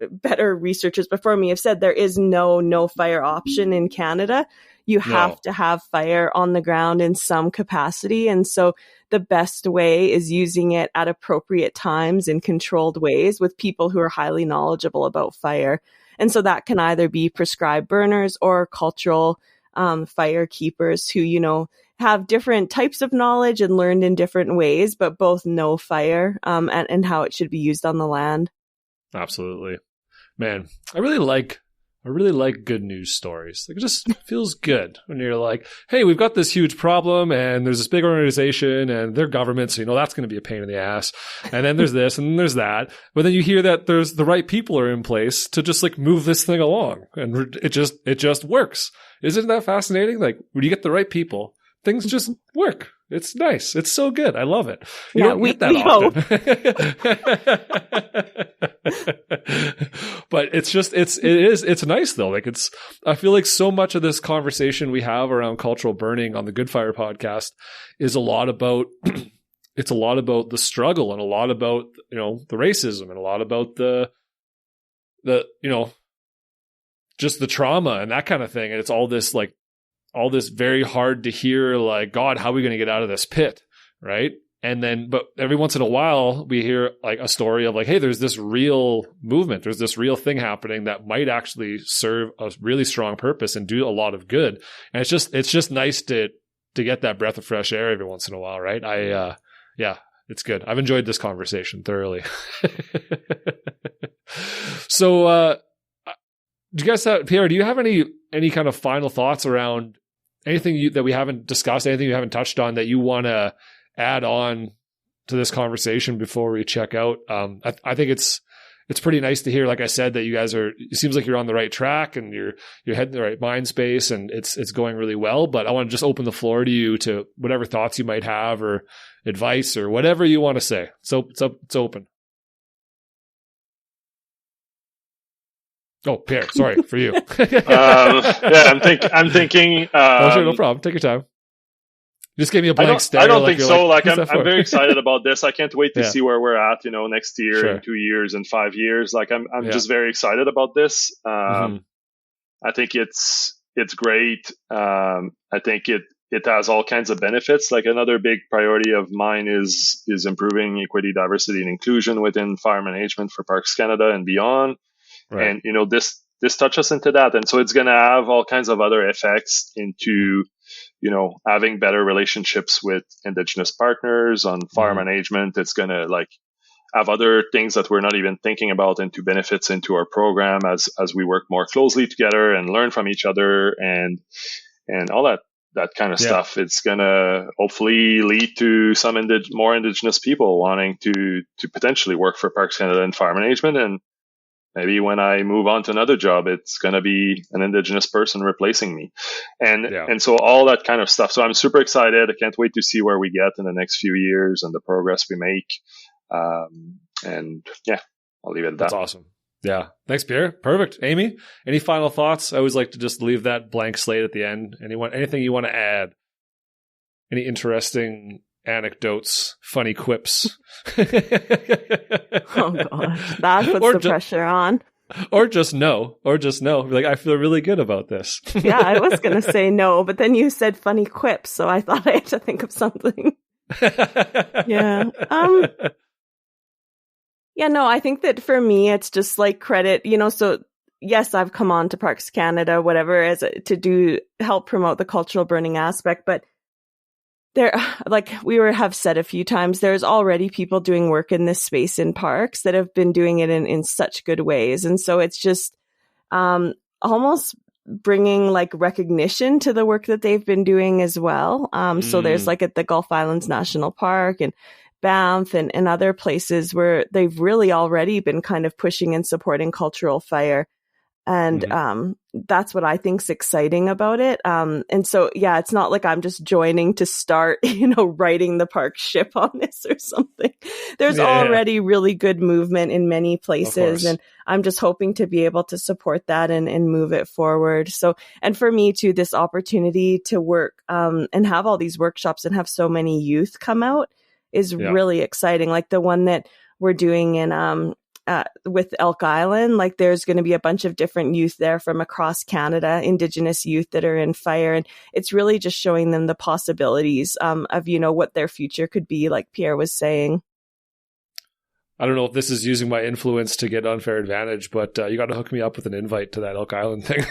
better researchers before me have said, there is no fire option in Canada. You have to have fire on the ground in some capacity. And so the best way is using it at appropriate times in controlled ways with people who are highly knowledgeable about fire. And so that can either be prescribed burners or cultural fire keepers who, have different types of knowledge and learned in different ways, but both know fire and how it should be used on the land.
Absolutely. Man, I really like good news stories. Like, it just feels good when you're like, hey, we've got this huge problem and there's this big organization and their government, so that's going to be a pain in the ass. And then there's this and then there's that. But then you hear that there's the right people are in place to just like move this thing along, and it just works. Isn't that fascinating? Like, when you get the right people, things just work. It's nice. It's so good. I love it. You don't get that often. But it's nice though. Like, I feel like so much of this conversation we have around cultural burning on the Good Fire podcast is a lot about it's a lot about the struggle, and a lot about, the racism, and a lot about the just the trauma and that kind of thing. And it's all this very hard to hear, like, God, how are we going to get out of this pit? Right. And then, but every once in a while we hear like a story of like, hey, there's this real movement. There's this real thing happening that might actually serve a really strong purpose and do a lot of good. And it's just nice to get that breath of fresh air every once in a while. Right. Yeah, it's good. I've enjoyed this conversation thoroughly. So, do you guys have, Pierre, do you have any kind of final thoughts around anything that we haven't discussed, anything you haven't touched on that you want to add on to this conversation before we check out? I think it's pretty nice to hear, like I said, that you guys it seems like you're on the right track and you're heading the right mind space, and it's going really well. But I want to just open the floor to you to whatever thoughts you might have or advice or whatever you want to say. So it's open. Oh, Pierre, sorry for you.
I'm thinking.
Oh, sure, no problem. Take your time. Just gave me a blank stare.
I don't think so. Like, I'm very excited about this. I can't wait to see where we're at, next year, in 2 years, and 5 years. Like, I'm just very excited about this. I think it's great. I think it has all kinds of benefits. Like, another big priority of mine is improving equity, diversity, and inclusion within fire management for Parks Canada and beyond. Right. And, this touches into that. And so it's going to have all kinds of other effects into, having better relationships with Indigenous partners on fire management. It's going to have other things that we're not even thinking about into benefits into our program as we work more closely together and learn from each other and all that kind of stuff. It's going to hopefully lead to some more Indigenous people wanting to potentially work for Parks Canada in fire management. And maybe when I move on to another job, it's going to be an Indigenous person replacing me. And so all that kind of stuff. So I'm super excited. I can't wait to see where we get in the next few years and the progress we make. I'll leave it at that.
That's awesome. Yeah. Thanks, Pierre. Perfect. Amy, any final thoughts? I always like to just leave that blank slate at the end. Anything you want to add? Any interesting anecdotes, funny quips?
Oh gosh, that puts the pressure on.
Or just no. Like, I feel really good about this.
Yeah, I was gonna say no, but then you said funny quips, so I thought I had to think of something. Yeah. Yeah, no, I think that for me, it's just like credit, so yes, I've come on to Parks Canada, whatever, to help promote the cultural burning aspect, but there, like have said a few times, there's already people doing work in this space in parks that have been doing it in such good ways. And so it's just almost bringing like recognition to the work that they've been doing as well. So there's like at the Gulf Islands National Park and Banff and other places where they've really already been kind of pushing and supporting cultural fire. And that's what I think's exciting about it. And so, yeah, it's not like I'm just joining to start, writing the park ship on this or something. There's already really good movement in many places. And I'm just hoping to be able to support that and move it forward. So, and for me too, this opportunity to work and have all these workshops and have so many youth come out is really exciting. Like the one that we're doing in with Elk Island, like there's going to be a bunch of different youth there from across Canada, Indigenous youth that are in fire. And it's really just showing them the possibilities of, what their future could be, like Pierre was saying.
I don't know if this is using my influence to get unfair advantage, but you got to hook me up with an invite to that Elk Island thing.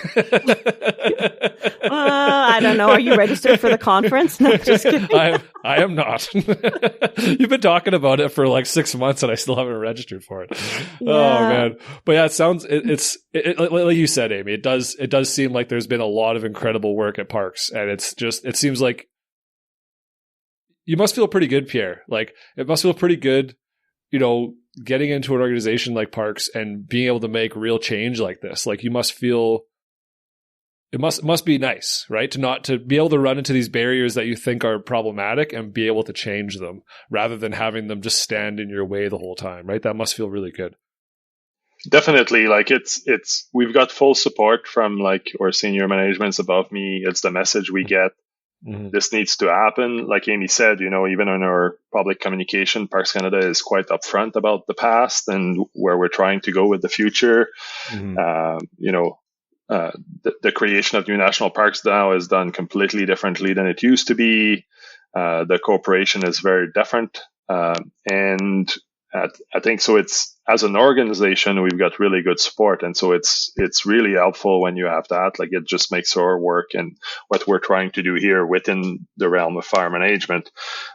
I don't know. Are you registered for the conference? No, just kidding.
I am not. You've been talking about it for like 6 months and I still haven't registered for it. Yeah. Oh man. But yeah, it sounds, it's like you said, Amy, it does seem like there's been a lot of incredible work at parks, and it seems like you must feel pretty good, Pierre. Like it must feel pretty good, getting into an organization like Parks and being able to make real change like this. Like you must feel, it must be nice, right? To be able to run into these barriers that you think are problematic and be able to change them rather than having them just stand in your way the whole time, right? That must feel really good.
Definitely. Like we've got full support from like our senior managements above me. It's the message we get. This needs to happen. Like Amy said, even in our public communication, Parks Canada is quite upfront about the past and where we're trying to go with the future. The creation of new national parks now is done completely differently than it used to be. The cooperation is very different. And I think so. It's, as an organization, we've got really good support. And so it's really helpful when you have that. Like it just makes our work and what we're trying to do here within the realm of fire management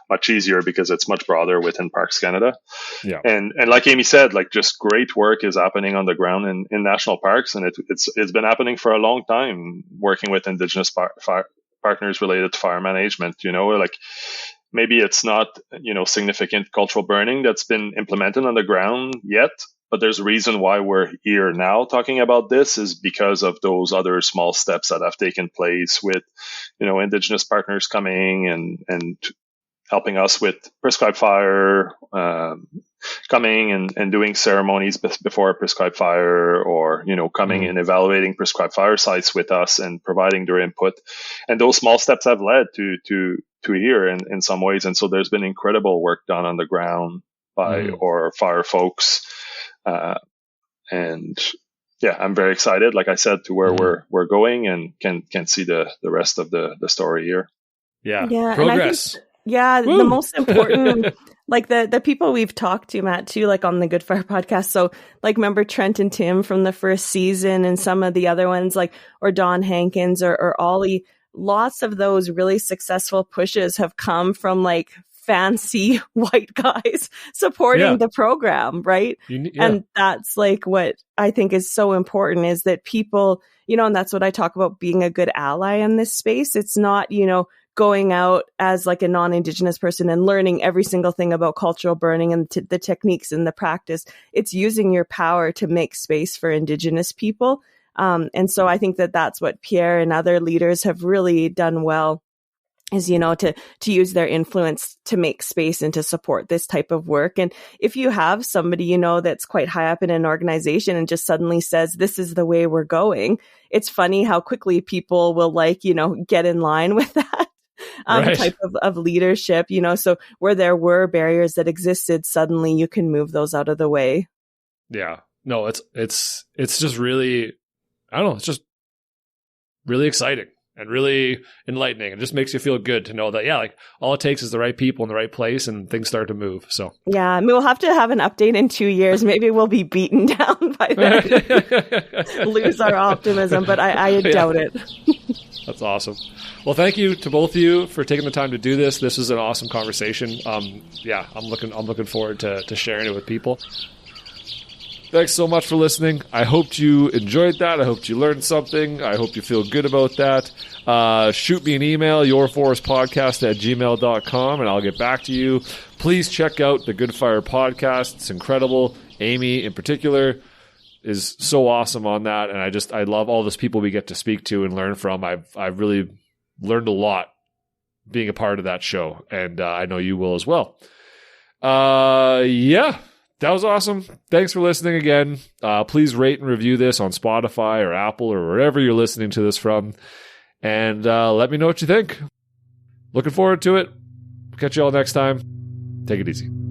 much easier because it's much broader within Parks Canada. Yeah. And like Amy said, like just great work is happening on the ground in national parks. And it's been happening for a long time, working with Indigenous partners related to fire management, like maybe it's not, significant cultural burning that's been implemented on the ground yet, but there's a reason why we're here now talking about this is because of those other small steps that have taken place with, Indigenous partners coming and helping us with prescribed fire, coming and doing ceremonies before a prescribed fire, or, coming and evaluating prescribed fire sites with us and providing their input. And those small steps have led to here in some ways. And so there's been incredible work done on the ground by our fire folks. And yeah, I'm very excited, like I said, to where we're going and can see the rest of the story here.
Yeah. Progress.
The most important, like the people we've talked to, Matt, too, like on the Good Fire podcast. So like, remember Trent and Tim from the first season and some of the other ones, like, or Don Hankins or Ollie. Lots of those really successful pushes have come from like fancy white guys supporting the program, right? And that's like what I think is so important is that people, and that's what I talk about, being a good ally in this space. It's not, going out as like a non-Indigenous person and learning every single thing about cultural burning and the techniques and the practice. It's using your power to make space for Indigenous people. And so I think that that's what Pierre and other leaders have really done well is, to use their influence to make space and to support this type of work. And if you have somebody, that's quite high up in an organization and just suddenly says, this is the way we're going, it's funny how quickly people will get in line with that. Type of leadership, so where there were barriers that existed, suddenly you can move those out of the way.
Yeah, no, it's just really, I don't know, it's just really exciting. and really enlightening. It just makes you feel good to know that, yeah, like all it takes is the right people in the right place and things start to move. So
yeah, I mean, we'll have to have an update in 2 years. Maybe we'll be beaten down by then, lose our optimism, but I doubt it.
That's awesome. Well, thank you to both of you for taking the time to do this. This was an awesome conversation. Yeah, I'm looking forward to sharing it with people. Thanks so much for listening. I hope you enjoyed that. I hope you learned something. I hope you feel good about that. Shoot me an email, yourforestpodcast@gmail.com, and I'll get back to you. Please check out the Good Fire podcast. It's incredible. Amy, in particular, is so awesome on that, and I love all those people we get to speak to and learn from. I've really learned a lot being a part of that show, and I know you will as well. Yeah. That was awesome. Thanks for listening again. Please rate and review this on Spotify or Apple or wherever you're listening to this from. And let me know what you think. Looking forward to it. Catch you all next time. Take it easy.